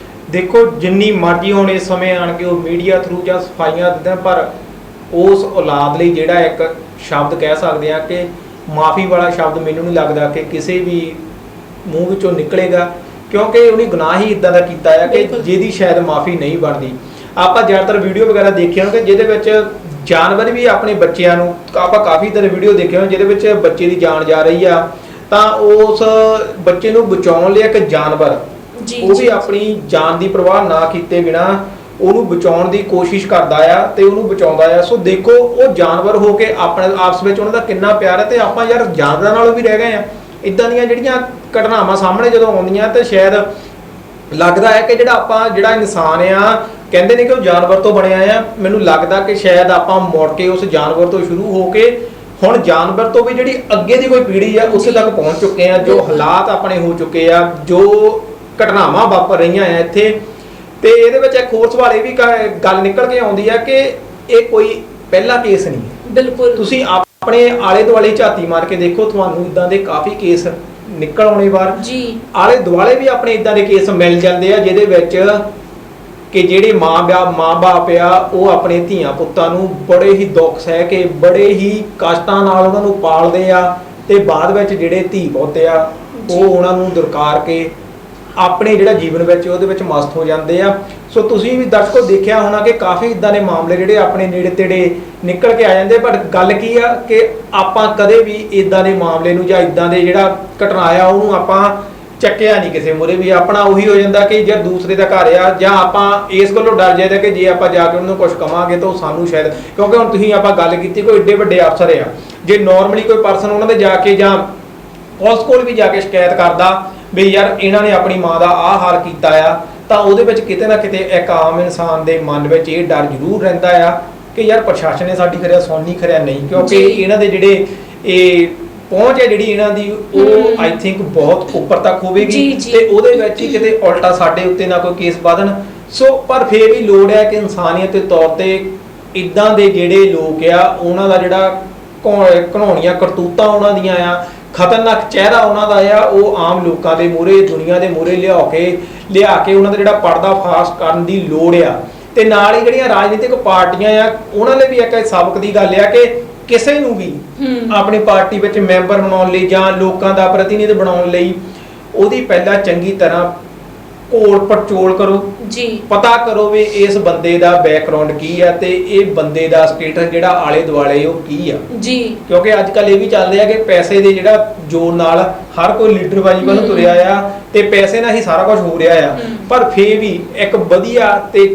ਦੇਖੋ ਜਿੰਨੀ ਮਰਜ਼ੀ ਹੁਣ ਇਸ ਸਮੇਂ ਆਣ ਕੇ ਉਹ ਮੀਡੀਆ ਥਰੂ ਜਾਂ ਸਫਾਈਆਂ ਦਿੰਦੇ, ਪਰ ਉਸ ਔਲਾਦ ਲਈ ਜਿਹੜਾ ਇੱਕ ਸ਼ਬਦ ਕਹਿ ਸਕਦੇ ਆ ਕਿ ਮਾਫੀ ਵਾਲਾ ਸ਼ਬਦ ਮੈਨੂੰ ਨਹੀਂ ਲੱਗਦਾ ਕਿ ਕਿਸੇ ਵੀ ਮੂੰਹ ਵਿੱਚੋਂ ਨਿਕਲੇਗਾ, ਕਿਉਂਕਿ ਉਹਨੇ ਗੁਨਾਹ ਹੀ ਇਦਾਂ ਦਾ ਕੀਤਾ ਹੈ ਕਿ ਜਿਹਦੀ ਸ਼ਾਇਦ ਮਾਫੀ ਨਹੀਂ ਬਣਦੀ। ਆਪਾਂ ਜ਼ਿਆਦਾਤਰ ਵੀਡੀਓ ਵਗੈਰਾ ਦੇਖੇ ਹੋਣਗੇ ਜਿਹਦੇ ਵਿੱਚ ਜਾਨਵਰ ਵੀ ਆਪਣੇ ਬੱਚਿਆਂ ਨੂੰ, ਆਪਾਂ ਕਾਫੀ ਤਰ੍ਹਾਂ ਵੀਡੀਓ ਦੇਖੇ ਹੋਣ ਜਿਹਦੇ ਵਿੱਚ ਬੱਚੇ ਦੀ ਜਾਨ ਜਾ ਰਹੀ ਆ ਤਾਂ ਉਸ ਬੱਚੇ ਨੂੰ ਬਚਾਉਣ ਲਈ ਇੱਕ ਜਾਨਵਰ ਉਹ ਵੀ ਆਪਣੀ ਜਾਨ ਦੀ ਪਰਵਾਹ ਨਾ ਕੀਤੇ ਬਿਨਾ ਉਹਨੂੰ ਬਚਾਉਣ ਦੀ ਕੋਸ਼ਿਸ਼ ਕਰਦਾ ਆ ਤੇ ਉਹਨੂੰ ਬਚਾਉਂਦਾ ਆ। ਸੋ ਦੇਖੋ ਉਹ ਜਾਨਵਰ ਹੋ ਕੇ ਆਪਣੇ ਆਪਸ ਵਿੱਚ ਉਹਨਾਂ ਦਾ ਕਿੰਨਾ ਪਿਆਰ ਹੈ ਤੇ ਆਪਾਂ ਯਾਰ ਜਾਨਵਰਾਂ ਨਾਲੋਂ ਵੀ ਰਹਿ ਗਏ ਆ। ਇਦਾਂ ਦੀਆਂ ਜਿਹੜੀਆਂ ਘਟਨਾਵਾਂ ਸਾਹਮਣੇ ਜਦੋਂ ਆਉਂਦੀਆਂ ਤੇ ਸ਼ਾਇਦ ਲੱਗਦਾ ਹੈ ਕਿ ਜਿਹੜਾ ਇਨਸਾਨ ਆ, ਕਹਿੰਦੇ ਨੇ ਕਿ ਉਹ ਜਾਨਵਰ ਤੋਂ ਬਣਿਆ ਆ, ਮੈਨੂੰ ਲੱਗਦਾ ਕਿ ਸ਼ਾਇਦ ਆਪਾਂ ਮੁੜ ਕੇ ਉਸ ਜਾਨਵਰ ਤੋਂ ਸ਼ੁਰੂ ਹੋ ਕੇ ਹੁਣ ਜਾਨਵਰ ਤੋਂ ਵੀ ਜਿਹੜੀ ਅੱਗੇ ਦੀ ਕੋਈ ਪੀੜ੍ਹੀ ਆ ਉਸੇ ਤੱਕ ਪਹੁੰਚ ਚੁੱਕੇ ਆ। ਜੋ ਹਾਲਾਤ ਆਪਣੇ ਹੋ ਚੁੱਕੇ ਆ, ਜੋ ਘਟਨਾਵਾਂ ਵਾਪਰ ਰਹੀਆਂ ਆ ਇੱਥੇ, ਤੇ ਇਹਦੇ ਵਿੱਚ ਇੱਕ ਹੋਰ ਸਵਾਲ ਇਹ ਵੀ ਗੱਲ ਨਿਕਲ ਕੇ ਆਉਂਦੀ ਆ ਕਿ ਇਹ ਕੋਈ ਪਹਿਲਾ ਕੇਸ ਨਹੀਂ। ਬਿਲਕੁਲ ਤੁਸੀਂ ਆਪਣੇ ਆਲੇ ਦੁਆਲੇ ਝਾਤੀ ਮਾਰ ਕੇ ਦੇਖੋ, ਤੁਹਾਨੂੰ ਇਦਾਂ ਦੇ ਕਾਫੀ ਕੇਸ ਨਿਕਲ ਆਉਣੇ ਬਾਹਰ ਜੀ। ਆਲੇ ਦੁਆਲੇ ਵੀ ਆਪਣੇ ਇਦਾਂ ਦੇ ਕੇਸ ਮਿਲ ਜਾਂਦੇ ਆ ਜਿਹਦੇ ਵਿੱਚ ਕਿ ਜਿਹੜੇ ਮਾਂ-ਬਾਪ ਆ ਉਹ ਆਪਣੇ ਧੀਆਂ ਪੁੱਤਾਂ ਨੂੰ ਬੜੇ ਹੀ ਦੁੱਖ ਸਹਿ ਕੇ ਬੜੇ ਹੀ ਕਸ਼ਟਾਂ ਨਾਲ ਉਹਨਾਂ ਨੂੰ ਪਾਲਦੇ ਆ ਤੇ ਬਾਅਦ ਵਿੱਚ ਜਿਹੜੇ ਧੀ ਪੁੱਤ ਆ ਉਹ ਉਹਨਾਂ ਨੂੰ ਦੁਰਕਾਰ ਕੇ ਆਪਣੇ ਜਿਹੜਾ ਜੀਵਨ ਵਿੱਚ ਉਹਦੇ ਵਿੱਚ ਮਸਤ ਹੋ ਜਾਂਦੇ ਆ। ਸੋ ਤੁਸੀਂ ਵੀ ਦਰਸ਼ਕੋ ਦੇਖਿਆ ਹੋਣਾ ਕਿ ਕਾਫੀ ਇਦਾਂ ਦੇ ਮਾਮਲੇ ਜਿਹੜੇ ਆਪਣੇ ਨੇੜੇ ਤੇੜੇ ਨਿਕਲ ਕੇ ਆ ਜਾਂਦੇ। ਪਰ ਗੱਲ ਕੀ ਆ ਕਿ ਆਪਾਂ ਕਦੇ ਵੀ ਇਦਾਂ ਦੇ ਮਾਮਲੇ ਨੂੰ ਜਾਂ ਇਦਾਂ ਦੇ ਜਿਹੜਾ ਘਟਨਾ ਆ ਉਹਨੂੰ ਆਪਾਂ ਚੱਕਿਆ ਨਹੀਂ ਕਿਸੇ ਮੂਹਰੇ ਵੀ। ਆਪਣਾ ਉਹੀ ਹੋ ਜਾਂਦਾ ਕਿ ਜੇ ਦੂਸਰੇ ਦਾ ਘਰ ਆ ਜਾਂ ਆਪਾਂ ਇਸ ਗੱਲੋਂ ਡਰ ਜਾਈਦਾ ਕਿ ਜੇ ਆਪਾਂ ਜਾ ਕੇ ਉਹਨਾਂ ਨੂੰ ਕੁਝ ਕਵਾਂਗੇ ਤਾਂ ਉਹ ਸਾਨੂੰ ਸ਼ਾਇਦ, ਕਿਉਂਕਿ ਹੁਣ ਤੁਸੀਂ ਆਪਾਂ ਗੱਲ ਕੀਤੀ ਕੋਈ ਏਡੇ ਵੱਡੇ ਅਫਸਰ ਆ, ਜੇ ਨਾਰਮਲੀ ਕੋਈ ਪਰਸਨ ਉਹਨਾਂ ਦੇ ਜਾ ਕੇ ਜਾਂ ਪੁਲਿਸ ਕੋਲ ਵੀ ਜਾ ਕੇ ਸ਼ਿਕਾਇਤ ਕਰਦਾ ਵੀ ਯਾਰ ਇਹਨਾਂ ਨੇ ਆਪਣੀ ਮਾਂ ਦਾ ਆਹ ਹਾਲ ਕੀਤਾ ਆ, ਤਾਂ ਉਹਦੇ ਵਿੱਚ ਕਿਤੇ ਨਾ ਕਿਤੇ ਇੱਕ ਆਮ ਇਨਸਾਨ ਦੇ ਮਨ ਵਿੱਚ ਇਹ ਡਰ ਜ਼ਰੂਰ ਰਹਿੰਦਾ ਆ ਕਿ ਯਾਰ ਪ੍ਰਸ਼ਾਸਨ ਨੇ ਸਾਡੀ ਖਰਿਆ ਸੁਣਨੀ ਖਰਿਆ ਨਹੀਂ, ਕਿਉਂਕਿ ਇਹਨਾਂ ਦੇ ਜਿਹੜੇ ਇਹ ਪਹੁੰਚ ਹੈ ਜਿਹੜੀ ਇਹਨਾਂ ਦੀ ਉਹ ਆਈ ਥਿੰਕ ਬਹੁਤ ਉੱਪਰ ਤੱਕ ਹੋਵੇਗੀ ਤੇ ਉਹਦੇ ਵਿੱਚ ਹੀ ਕਿਤੇ ਉਲਟਾ ਸਾਡੇ ਉੱਤੇ ਨਾ ਕੋਈ ਕੇਸ ਵਧਣ। ਸੋ ਪਰ ਫੇਰ ਵੀ ਲੋੜ ਹੈ ਕਿ ਇਨਸਾਨੀਅਤ ਦੇ ਤੌਰ ਤੇ ਇਦਾਂ ਦੇ ਜਿਹੜੇ ਲੋਕ ਆ ਉਹਨਾਂ ਦਾ ਜਿਹੜਾ ਘਿਨੌਣੀਆਂ ਕਰਤੂਤਾਂ ਉਹਨਾਂ ਦੀਆਂ ਆ, ਖਤਰਨਾਕ ਚਿਹਰਾ ਉਹਨਾਂ ਦਾ ਆ, ਉਹ ਆਮ ਲੋਕਾਂ ਦੇ ਮੂਹਰੇ, ਦੁਨੀਆ ਦੇ ਮੂਹਰੇ ਲਿਆ ਕੇ ਉਹਨਾਂ ਦਾ ਜਿਹੜਾ ਪਰਦਾ ਫਾਸ਼ ਕਰਨ ਦੀ ਲੋੜ ਆ। ਤੇ ਨਾਲ ਹੀ ਜਿਹੜੀਆਂ ਰਾਜਨੀਤਿਕ ਪਾਰਟੀਆਂ ਆ ਉਹਨਾਂ ਲਈ ਵੀ ਇੱਕ ਸਬਕ ਦੀ ਗੱਲ ਆ ਕਿ ਕਿਸੇ ਨੂੰ ਵੀ ਆਪਣੀ ਪਾਰਟੀ ਵਿੱਚ ਮੈਂਬਰ ਬਣਾਉਣ ਲਈ ਜਾਂ ਲੋਕਾਂ ਦਾ ਪ੍ਰਤੀਨਿਧ ਬਣਾਉਣ ਲਈ ਉਹਦੀ ਪਹਿਲਾਂ ਚੰਗੀ ਤਰ੍ਹਾਂ ਘੋਲ ਪੜਚੋਲ ਕਰੋ ਜੀ, ਪਤਾ ਕਰੋ ਵੀ ਇਸ ਬੰਦੇ ਦਾ ਬੈਕਗ੍ਰਾਉਂਡ ਕੀ ਆ ਤੇ ਇਹ ਬੰਦੇ ਦਾ ਸਟੇਟਸ ਜਿਹੜਾ ਆਲੇ ਦੁਆਲੇ ਉਹ ਕੀ ਆ ਜੀ। ਕਿਉਂਕਿ ਅੱਜ ਕੱਲ ਇਹ ਵੀ ਚੱਲ ਰਿਹਾ ਕਿ ਪੈਸੇ ਦੇ ਜਿਹੜਾ ਜ਼ੋਰ ਨਾਲ ਹਰ ਕੋਈ ਲੀਡਰਬਾਜੀ ਵੱਲ ਤੁਰਿਆ ਆ ਤੇ ਪੈਸੇ ਨਾਲ ਹੀ ਸਾਰਾ ਕੁਝ ਹੋ ਰਿਹਾ ਆ। ਪਰ ਫੇਰ ਵੀ ਇੱਕ ਵਧੀਆ ਤੇ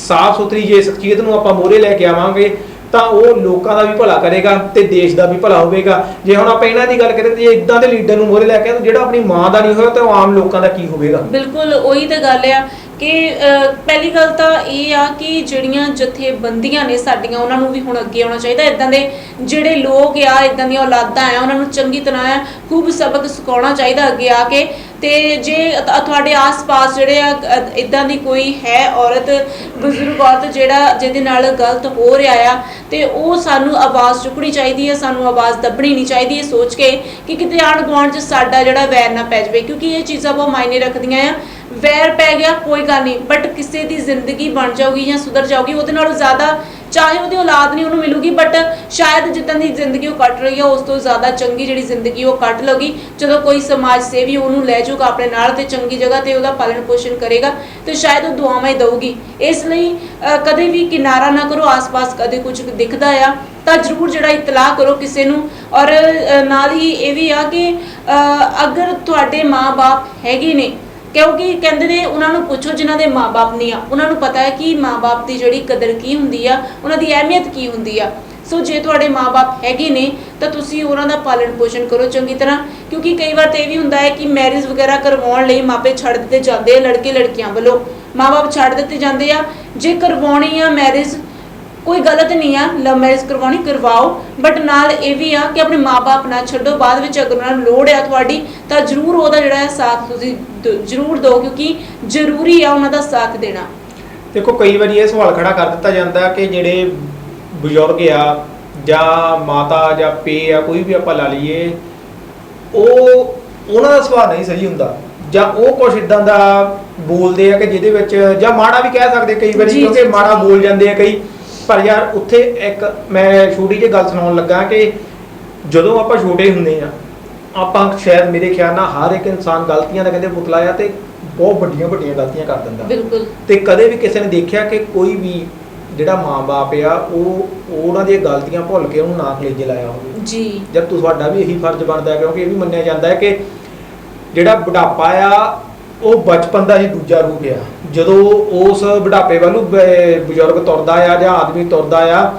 ਸਾਫ਼ ਸੁਥਰੀ ਜੇ ਸ਼ਖਸੀਅਤ ਨੂੰ ਆਪਾਂ ਮੋਹਰੇ ਲੈ ਕੇ ਆਵਾਂਗੇ ਤਾਂ ਉਹ ਲੋਕਾਂ ਦਾ ਵੀ ਭਲਾ ਕਰੇਗਾ ਤੇ ਦੇਸ਼ ਦਾ ਵੀ ਭਲਾ ਹੋਵੇਗਾ। ਜੇ ਹੁਣ ਆਪਾਂ ਇਹਨਾਂ ਦੀ ਗੱਲ ਕਰੀਏ ਤੇ ਇਦਾਂ ਦੇ ਲੀਡਰ ਨੂੰ ਮੋਹਰੇ ਲੈ ਕੇ ਜਿਹੜਾ ਆਪਣੀ ਮਾਂ ਦਾ ਨਹੀਂ ਹੋਇਆ ਤਾਂ ਆਮ ਲੋਕਾਂ ਦਾ ਕੀ ਹੋਵੇਗਾ। ਬਿਲਕੁਲ ਉਹੀ ਤਾਂ ਗੱਲ ਆ ਕਿ ਪਹਿਲੀ ਗੱਲ ਤਾਂ ਇਹ ਆ ਕਿ ਜਿਹੜੀਆਂ ਜਥੇਬੰਦੀਆਂ ਨੇ ਸਾਡੀਆਂ ਉਹਨਾਂ ਨੂੰ ਵੀ ਹੁਣ ਅੱਗੇ ਆਉਣਾ ਚਾਹੀਦਾ। ਇਦਾਂ ਦੇ ਜਿਹੜੇ ਲੋਕ ਆ, ਇਦਾਂ ਦੀਆਂ ਔਲਾਦਾਂ ਆ, ਉਹਨਾਂ ਨੂੰ ਚੰਗੀ ਤਰ੍ਹਾਂ ਖੂਬ ਸਬਕ ਸਿਖਾਉਣਾ ਚਾਹੀਦਾ ਅੱਗੇ ਆ ਕੇ। ਤੇ ਜੇ ਤੁਹਾਡੇ ਆਸ-ਪਾਸ ਜਿਹੜੇ ਆ ਇਦਾਂ ਦੀ ਕੋਈ ਹੈ ਔਰਤ, ਬਜ਼ੁਰਗ ਔਰਤ ਜਿਹਦੇ ਨਾਲ ਗਲਤ ਹੋ ਰਿਹਾ ਆ ਤੇ ਉਹ ਸਾਨੂੰ ਆਵਾਜ਼ ਚੁੱਕਣੀ ਚਾਹੀਦੀ ਹੈ, ਸਾਨੂੰ ਆਵਾਜ਼ ਦੱਬਣੀ ਨਹੀਂ ਚਾਹੀਦੀ ਇਹ ਸੋਚ ਕੇ ਕਿ ਕਿਤੇ ਆਂਢ ਗੁਆਂਢ 'ਚ ਸਾਡਾ ਜਿਹੜਾ ਵੈਰ ਨਾ ਪੈ ਜਾਵੇ, ਕਿਉਂਕਿ ਇਹ ਚੀਜ਼ਾਂ ਬਹੁਤ ਮਾਇਨੇ ਰੱਖਦੀਆਂ ਆ। ਵੈਰ ਪੈ ਗਿਆ ਕੋਈ ਗੱਲ ਨਹੀਂ, ਬਟ ਕਿਸੇ ਦੀ ਜ਼ਿੰਦਗੀ ਬਣ ਜਾਊਗੀ ਜਾਂ ਸੁਧਰ ਜਾਊਗੀ, ਉਹਦੇ ਨਾਲੋਂ ਜ਼ਿਆਦਾ ਚਾਹੇ ਉਹਦੀ ਔਲਾਦ ਨਹੀਂ ਉਹਨੂੰ ਮਿਲੂਗੀ, ਬਟ ਸ਼ਾਇਦ ਜਿੱਦਾਂ ਦੀ ਜ਼ਿੰਦਗੀ ਉਹ ਕੱਟ ਰਹੀ ਆ ਉਸ ਤੋਂ ਜ਼ਿਆਦਾ ਚੰਗੀ ਜਿਹੜੀ ਜ਼ਿੰਦਗੀ ਉਹ ਕੱਟ ਲਊਗੀ ਜਦੋਂ ਕੋਈ ਸਮਾਜ ਸੇਵੀ ਉਹਨੂੰ ਲੈ ਜਾਊਗਾ ਆਪਣੇ ਨਾਲ ਤੇ ਚੰਗੀ ਜਗ੍ਹਾ ਤੇ ਉਹਦਾ ਪਾਲਣ ਪੋਸ਼ਣ ਕਰੇਗਾ ਤੇ ਸ਼ਾਇਦ ਉਹ ਦੁਆਵਾਂ ਹੀ ਦਊਗੀ। ਇਸ ਲਈ ਕਦੇ ਵੀ ਕਿਨਾਰਾ ਨਾ ਕਰੋ, ਆਸ-ਪਾਸ ਕਦੇ ਕੁਝ ਦਿਖਦਾ ਆ ਤਾਂ ਜ਼ਰੂਰ ਜਿਹੜਾ ਇਤਲਾਹ ਕਰੋ ਕਿਸੇ ਨੂੰ। ਔਰ ਨਾਲ ਹੀ ਇਹ ਵੀ ਆ ਕਿ ਅਗਰ ਤੁਹਾਡੇ ਮਾਂ-ਬਾਪ ਹੈਗੇ ਨੇ, ਕਿਉਂਕਿ ਕਹਿੰਦੇ ਨੇ ਉਹਨਾਂ ਨੂੰ ਪੁੱਛੋ ਜਿਨ੍ਹਾਂ ਦੇ ਮਾਂ-ਬਾਪ ਨਹੀਂ ਆ, ਉਹਨਾਂ ਨੂੰ ਪਤਾ ਹੈ ਕਿ ਮਾਂ-ਬਾਪ ਦੀ ਜਿਹੜੀ ਕਦਰ ਕੀ ਹੁੰਦੀ ਆ, ਉਹਨਾਂ ਦੀ ਅਹਿਮੀਅਤ ਕੀ ਹੁੰਦੀ ਆ। ਸੋ ਜੇ ਤੁਹਾਡੇ ਮਾਂ-ਬਾਪ ਹੈਗੇ ਨੇ ਤਾਂ ਤੁਸੀਂ ਉਹਨਾਂ ਦਾ ਪਾਲਣ ਪੋਸ਼ਣ ਕਰੋ ਚੰਗੀ ਤਰ੍ਹਾਂ, ਕਿਉਂਕਿ ਕਈ ਵਾਰ ਤਾਂ ਇਹ ਵੀ ਹੁੰਦਾ ਹੈ ਕਿ ਮੈਰਿਜ ਵਗੈਰਾ ਕਰਵਾਉਣ ਲਈ ਮਾਪੇ ਛੱਡ ਦਿੱਤੇ ਜਾਂਦੇ ਆ, ਲੜਕੇ ਲੜਕੀਆਂ ਵੱਲੋਂ ਮਾਂ-ਬਾਪ ਛੱਡ ਦਿੱਤੇ ਜਾਂਦੇ ਆ। ਜੇ ਕਰਵਾਉਣੀ ਆ ਮੈਰਿਜ ਕੋਈ ਗਲਤ ਨਹੀਂ ਆ, ਲਵ ਮੈਰਿਜ ਕਰਵਾਉਣੀ ਕਰਵਾਓ, ਬਟ ਨਾਲ ਇਹ ਵੀ ਆ ਕਿ ਆਪਣੇ ਮਾਂ-ਬਾਪ ਨਾ ਛੱਡੋ। ਬਾਅਦ ਵਿੱਚ ਅਗਰ ਉਹਨਾਂ ਨੂੰ ਲੋੜ ਆ ਤੁਹਾਡੀ ਤਾਂ ਜ਼ਰੂਰ ਉਹਦਾ ਜਿਹੜਾ ਹੈ ਸਾਥ ਤੁਸੀਂ ਜ਼ਰੂਰ ਦਿਓ, ਕਿਉਂਕਿ ਜ਼ਰੂਰੀ ਆ ਉਹਨਾਂ ਦਾ ਸਾਥ ਦੇਣਾ। ਦੇਖੋ ਕਈ ਵਾਰੀ ਇਹ ਸਵਾਲ ਖੜਾ ਕਰ ਦਿੱਤਾ ਜਾਂਦਾ ਕਿ ਜਿਹੜੇ ਬਜ਼ੁਰਗ ਆ ਜਾਂ ਮਾਤਾ ਜਾਂ ਪੇ ਆ ਕੋਈ ਵੀ ਆਪਾਂ ਲਾ ਲਈਏ, ਉਹ ਉਹਨਾਂ ਦਾ ਸੁਭਾਅ ਨਹੀਂ ਸਹੀ ਹੁੰਦਾ ਜਾਂ ਉਹ ਕੁਛ ਇਦਾਂ ਦਾ ਬੋਲਦੇ ਆ ਕਿ ਜਿਹਦੇ ਵਿੱਚ ਜਾਂ ਮਾੜਾ ਵੀ ਕਹਿ ਸਕਦੇ ਕਈ ਵਾਰੀ, ਕਿਉਂਕਿ ਮਾੜਾ ਬੋਲ ਜਾਂਦੇ ਆ ਕਈ। ਪਰ ਯਾਰ ਉੱਥੇ ਇੱਕ ਮੈਂ ਛੋਟੀ ਜਿਹੀ ਗੱਲ ਸੁਣਾਉਣ ਲੱਗਾ ਕਿ ਜਦੋਂ ਆਪਾਂ ਛੋਟੇ ਹੁੰਦੇ ਆ ਆਪਾਂ ਸ਼ਾਇਦ ਮੇਰੇ ਖਿਆਲ ਨਾਲ ਹਰ ਇੱਕ ਇਨਸਾਨ ਗਲਤੀਆਂ ਦਾ ਕਹਿੰਦੇ ਪੁਤਲਾ ਆ ਤੇ ਬਹੁਤ ਵੱਡੀਆਂ ਵੱਡੀਆਂ ਗਲਤੀਆਂ ਕਰ ਦਿੰਦਾ। ਬਿਲਕੁਲ। ਤੇ ਕਦੇ ਵੀ ਕਿਸੇ ਨੇ ਦੇਖਿਆ ਕਿ ਕੋਈ ਵੀ ਜਿਹੜਾ ਮਾਂ-ਬਾਪ ਆ ਉਹ ਉਹਨਾਂ ਦੀਆਂ ਗਲਤੀਆਂ ਭੁੱਲ ਕੇ ਉਹਨੂੰ ਨਾ ਕਲੇਜੇ ਲਾਇਆ ਹੋਵੇ ਜੀ। ਜਦ ਤੁਹਾਡਾ ਵੀ ਇਹੀ ਫਰਜ਼ ਬਣਦਾ, ਕਿਉਂਕਿ ਇਹ ਵੀ ਮੰਨਿਆ ਜਾਂਦਾ ਹੈ ਕਿ ਜਿਹੜਾ ਬੁਢਾਪਾ ਆ ਉਹ ਬਚਪਨ ਦਾ ਹੀ ਦੂਜਾ ਰੂਪ ਆ। ਜਦੋਂ ਉਸ ਬੁਢਾਪੇ ਵੱਲ ਬਜ਼ੁਰਗ ਤੁਰਦਾ ਆ ਜਾਂ ਆਦਮੀ ਤੁਰਦਾ ਆ,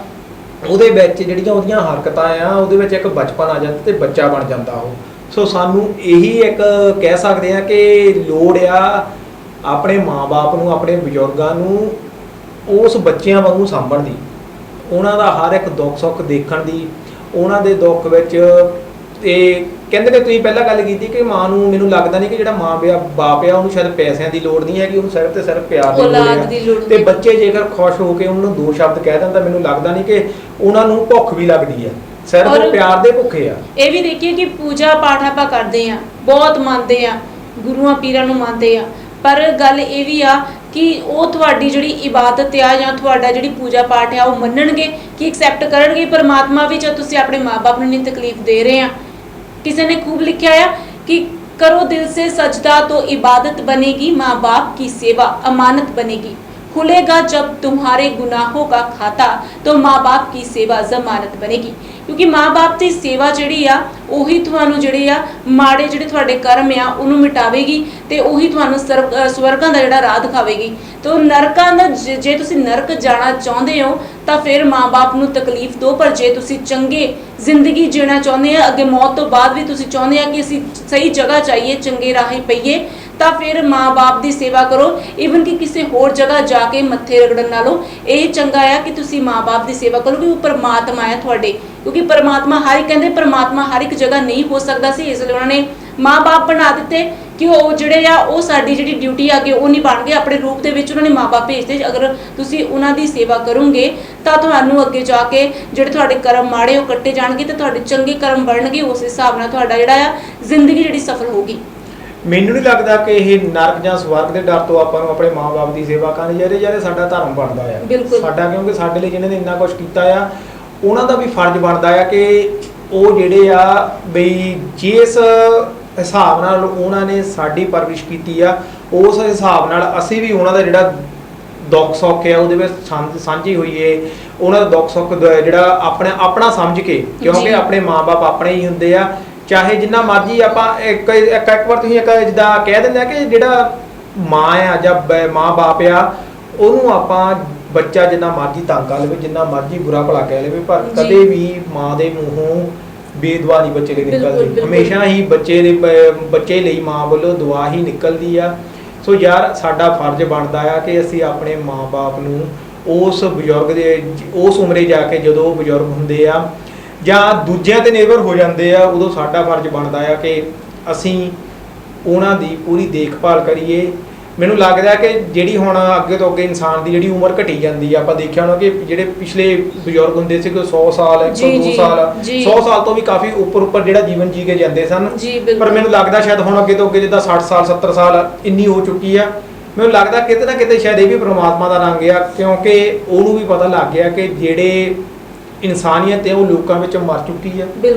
ਉਹਦੇ ਵਿੱਚ ਜਿਹੜੀਆਂ ਉਹਦੀਆਂ ਹਰਕਤਾਂ ਆ ਉਹਦੇ ਵਿੱਚ ਇੱਕ ਬਚਪਨ ਆ ਜਾਂਦਾ ਤੇ ਬੱਚਾ ਬਣ ਜਾਂਦਾ ਉਹ। ਸੋ ਸਾਨੂੰ ਇਹੀ ਇੱਕ ਕਹਿ ਸਕਦੇ ਆ ਕਿ ਲੋੜ ਆ ਆਪਣੇ ਮਾਂ-ਬਾਪ ਨੂੰ, ਆਪਣੇ ਬਜ਼ੁਰਗਾਂ ਨੂੰ ਉਸ ਬੱਚਿਆਂ ਵਾਂਗੂ ਸਾਂਭਣ ਦੀ, ਉਹਨਾਂ ਦਾ ਹਰ ਇੱਕ ਦੁੱਖ ਸੁੱਖ ਦੇਖਣ ਦੀ, ਉਹਨਾਂ ਦੇ ਦੁੱਖ ਵਿੱਚ। ਤੇ ਕਹਿੰਦੇ ਨੇ ਤੁਸੀਂ ਪਹਿਲਾਂ ਗੱਲ ਕੀਤੀ ਕਿ ਮਾਂ ਨੂੰ ਮੈਨੂੰ ਲੱਗਦਾ ਨਹੀਂ ਕਿ ਜਿਹੜਾ ਮਾਂ-ਬਾਪ ਆ ਉਹਨੂੰ ਸ਼ਾਇਦ ਪੈਸਿਆਂ ਦੀ ਲੋੜ ਨਹੀਂ ਹੈਗੀ, ਉਹਨੂੰ ਸਿਰਫ ਤੇ ਸਿਰਫ ਪਿਆਰ ਦੀ ਲੋੜ ਹੈ। ਤੇ ਬੱਚੇ ਜੇਕਰ ਖੁਸ਼ ਹੋ ਕੇ ਉਹਨੂੰ ਦੋ ਸ਼ਬਦ ਕਹਿ ਦਿੰਦਾ, ਮੈਨੂੰ ਲੱਗਦਾ ਨਹੀਂ ਕਿ ਉਹਨਾਂ ਨੂੰ ਭੁੱਖ ਵੀ ਲੱਗਦੀ ਹੈ, ਸਿਰਫ ਪਿਆਰ ਦੇ ਭੁੱਖੇ ਆ। ਇਹ ਵੀ ਦੇਖੀਏ ਕਿ ਪੂਜਾ ਪਾਠ ਆਪਾਂ ਕਰਦੇ ਆ, ਬਹੁਤ ਮੰਨਦੇ ਆ, ਗੁਰੂਆਂ ਪੀਰਾਂ ਨੂੰ ਮੰਨਦੇ ਆ, ਪਰ ਗੱਲ ਇਹ ਵੀ ਆ ਕਿ ਉਹ ਤੁਹਾਡੀ ਜਿਹੜੀ ਇਬਾਦਤ ਆ ਜਾਂ ਤੁਹਾਡਾ ਜਿਹੜੀ ਪੂਜਾ ਪਾਠ ਆ ਉਹ ਮੰਨਣਗੇ ਕਿ ਐਕਸੈਪਟ ਕਰਨਗੇ ਪਰਮਾਤਮਾ ਵੀ, ਜਦ ਤੁਸੀਂ ਆਪਣੇ ਮਾਂ-ਬਾਪ ਨੂੰ ਨਹੀਂ ਤਕਲੀਫ ਦੇ ਰਹੇ ਆ। किसी ने खूब लिखा है कि करो दिल से सजदा तो इबादत बनेगी, माँ बाप की सेवा अमानत बनेगी, खुलेगा जब तुम्हारे गुनाहों का खाता तो माँ बाप की सेवा जमानत बनेगी। क्योंकि माँ बाप की सेवा जिहड़ी आ ਉਹੀ ਤੁਹਾਨੂੰ ਜਿਹੜੇ ਆ ਮਾੜੇ ਜਿਹੜੇ ਤੁਹਾਡੇ ਕਰਮ ਆ ਉਹਨੂੰ ਮਿਟਾਵੇਗੀ ਤੇ ਉਹੀ ਤੁਹਾਨੂੰ ਸਵਰਗਾਂ ਦਾ ਜਿਹੜਾ ਰਾਹ ਦਿਖਾਵੇਗੀ। तो ਨਰਕਾਂ ਦਾ ਜੇ ਤੁਸੀਂ ਨਰਕ ਜਾਣਾ ਚਾਹੁੰਦੇ ਹੋ ਤਾਂ ਫਿਰ ਮਾਂ-ਬਾਪ ਨੂੰ ਤਕਲੀਫ ਦਿਓ, ਪਰ ਜੇ ਤੁਸੀਂ ਚੰਗੇ ਜ਼ਿੰਦਗੀ ਜੀਣਾ ਚਾਹੁੰਦੇ ਆ, ਅੱਗੇ ਮੌਤ ਤੋਂ ਬਾਅਦ ਵੀ ਤੁਸੀਂ ਚਾਹੁੰਦੇ ਆ ਕਿ ਅਸੀਂ ਸਹੀ ਜਗ੍ਹਾ ਚਾਹੀਏ, ਚੰਗੇ ਰਾਹੇ ਪਈਏ, ਤਾਂ ਫਿਰ ਮਾਂ-ਬਾਪ ਦੀ ਸੇਵਾ ਕਰੋ। ਈਵਨ ਕਿ ਕਿਸੇ ਹੋਰ ਜਗ੍ਹਾ ਜਾ ਕੇ ਮੱਥੇ ਰਗੜਨ ਨਾਲੋਂ ਇਹ ਚੰਗਾ ਆ ਕਿ ਤੁਸੀਂ ਮਾਂ-ਬਾਪ ਦੀ ਸੇਵਾ ਕਰੋ, ਕਿ ਉਹ ਪਰਮਾਤਮਾ ਹੈ ਤੁਹਾਡੇ। ਕਿਉਂਕਿ ਪਰਮਾਤਮਾ ਹਰ ਇੱਕ ਕਹਿੰਦੇ ਪਰਮਾਤਮਾ ਹਰ ਇੱਕ ਜਗ੍ਹਾ ਨਹੀਂ ਹੋ ਸਕਦਾ ਸੀ, ਇਸ ਲਈ ਉਹਨਾਂ ਨੇ ਮਾਂ-ਬਾਪ ਬਣਾ ਦਿੱਤੇ ਕਿ ਉਹ ਜਿਹੜੇ ਆ ਉਹ ਸਾਡੀ ਜਿਹੜੀ ਡਿਊਟੀ ਆ ਕਿ ਉਹ ਨਹੀਂ ਬਣ ਗਏ, ਆਪਣੇ ਰੂਪ ਦੇ ਵਿੱਚ ਉਹਨਾਂ ਨੇ ਮਾਂ-ਬਾਪ ਭੇਜਦੇ। ਅਗਰ ਤੁਸੀਂ ਉਹਨਾਂ ਦੀ ਸੇਵਾ ਕਰੋਗੇ ਤਾਂ ਤੁਹਾਨੂੰ ਅੱਗੇ ਜਾ ਕੇ ਜਿਹੜੇ ਤੁਹਾਡੇ ਕਰਮ ਮਾੜੇ ਉਹ ਕੱਟੇ ਜਾਣਗੇ ਤੇ ਤੁਹਾਡੇ ਚੰਗੇ ਕਰਮ ਬਣਨਗੇ, ਉਸ ਹਿਸਾਬ ਨਾਲ ਤੁਹਾਡਾ ਜਿਹੜਾ ਆ ਜ਼ਿੰਦਗੀ ਜਿਹੜੀ ਸਫਲ ਹੋਊਗੀ। ਮੈਨੂੰ ਨਹੀਂ ਲੱਗਦਾ ਕਿ ਇਹ ਨਰਕ ਜਾਂ ਸਵਰਗ ਦੇ ਡਰ ਤੋਂ ਆਪਾਂ ਨੂੰ ਆਪਣੇ ਮਾਂ-ਬਾਪ ਦੀ ਸੇਵਾ ਕਰਨੀ ਚਾਹੀਦੀ, ਜਿਹੜੇ ਸਾਡਾ ਧਰਮ ਬਣਦਾ ਆ ਸਾਡਾ, ਕਿਉਂਕਿ ਸਾਡੇ ਲਈ ਜਿਹਨਾਂ ਨੇ ਇੰਨਾ ਕੁਝ ਕੀਤਾ ਆ ਉਹਨਾਂ ਦਾ ਵੀ ਫਰਜ਼ ਬਣਦਾ ਆ ਕਿ ਉਹ ਜਿਹੜੇ ਆ ਬਈ ਜਿਸ ਹਿਸਾਬ ਨਾਲ ਉਹਨਾਂ ਨੇ ਸਾਡੀ ਪਰਵਰਿਸ਼ ਕੀਤੀ ਆ ਉਸ ਹਿਸਾਬ ਨਾਲ ਅਸੀਂ ਵੀ ਉਹਨਾਂ ਦਾ ਜਿਹੜਾ ਦੁੱਖ ਸੁੱਖ ਆ ਉਹਦੇ ਵਿੱਚ ਸਾਂਝੀ ਹੋਈਏ, ਉਹਨਾਂ ਦਾ ਦੁੱਖ ਸੁੱਖ ਜਿਹੜਾ ਆਪਣਾ ਸਮਝ ਕੇ, ਕਿਉਂਕਿ ਆਪਣੇ ਮਾਂ-ਬਾਪ ਆਪਣੇ ਹੀ ਹੁੰਦੇ ਆ, ਚਾਹੇ ਜਿੰਨਾ ਮਰਜ਼ੀ ਆਪਾਂ ਇੱਕ ਵਾਰ ਤੁਸੀਂ ਇੱਕ ਜਿੱਦਾਂ ਕਹਿ ਦਿੰਦੇ ਆ ਕਿ ਜਿਹੜਾ ਮਾਂ ਆ ਜਾਂ ਮਾਂ-ਬਾਪ ਆ ਉਹਨੂੰ ਆਪਾਂ ਬੱਚਾ ਜਿੰਨਾ ਮਰਜ਼ੀ ਤੰਗ ਕਰ ਲਵੇ, ਜਿੰਨਾ ਮਰਜ਼ੀ ਬੁਰਾ ਭਲਾ ਕਹਿ ਲਵੇ, ਪਰ ਕਦੇ ਵੀ ਮਾਂ ਦੇ ਮੂੰਹੋਂ ਬੇਦੁਆ ਨਹੀਂ ਬੱਚੇ ਲਈ ਨਿਕਲਦੀ, ਹਮੇਸ਼ਾ ਹੀ ਬੱਚੇ ਲਈ ਮਾਂ ਵੱਲੋਂ ਦੁਆ ਹੀ ਨਿਕਲਦੀ ਆ। ਸੋ ਯਾਰ ਸਾਡਾ ਫਰਜ਼ ਬਣਦਾ ਆ ਕਿ ਅਸੀਂ ਆਪਣੇ ਮਾਂ-ਬਾਪ ਨੂੰ ਉਸ ਬਜ਼ੁਰਗ ਦੇ ਉਸ ਉਮਰੇ ਜਾ ਕੇ ਜਦੋਂ ਉਹ ਬਜ਼ੁਰਗ ਹੁੰਦੇ ਆ ਜਾਂ ਦੂਜਿਆਂ ਤੇ ਨਿਰਭਰ ਹੋ ਜਾਂਦੇ ਆ, ਉਦੋਂ ਸਾਡਾ ਫਰਜ਼ ਬਣਦਾ ਆ ਕਿ ਅਸੀਂ ਉਹਨਾਂ ਦੀ ਪੂਰੀ ਦੇਖਭਾਲ ਕਰੀਏ। ਮੈਨੂੰ ਲੱਗਦਾ ਕਿ ਜਿਹੜੀ ਹੁਣ ਅੱਗੇ ਤੋਂ ਅੱਗੇ ਇਨਸਾਨ ਦੀ ਜਿਹੜੀ ਉਮਰ ਘਟੀ ਜਾਂਦੀ ਆ, ਆਪਾਂ ਦੇਖਿਆ ਹੋਣਾ ਕਿ ਜਿਹੜੇ ਪਿਛਲੇ ਬਜ਼ੁਰਗ ਹੁੰਦੇ ਸੀ ਕੋਈ 100 ਸਾਲ 102 ਸਾਲ 100 ਸਾਲ ਤੋਂ ਵੀ ਕਾਫੀ ਉੱਪਰ ਜਿਹੜਾ ਜੀਵਨ ਜੀ ਕੇ ਜਾਂਦੇ ਸਨ, ਪਰ ਮੈਨੂੰ ਲੱਗਦਾ ਸ਼ਾਇਦ ਹੁਣ ਅੱਗੇ ਤੋਂ ਅੱਗੇ ਜਿੱਦਾਂ 60 ਸਾਲ 70 ਸਾਲ ਇੰਨੀ ਹੋ ਚੁੱਕੀ ਆ, ਮੈਨੂੰ ਲੱਗਦਾ ਕਿਤੇ ਨਾ ਕਿਤੇ ਸ਼ਾਇਦ ਇਹ ਵੀ ਪ੍ਰਮਾਤਮਾ ਦਾ ਰੰਗ ਆ, ਕਿਉਂਕਿ ਉਹਨੂੰ ਵੀ ਪਤਾ ਲੱਗ ਗਿਆ ਕਿ ਜਿਹੜੇ ਇਨਸਾਨੀਅਤ ਹੈ ਉਹ ਲੋਕਾਂ ਵਿੱਚ ਮਰ ਚੁੱਕੀ ਆ।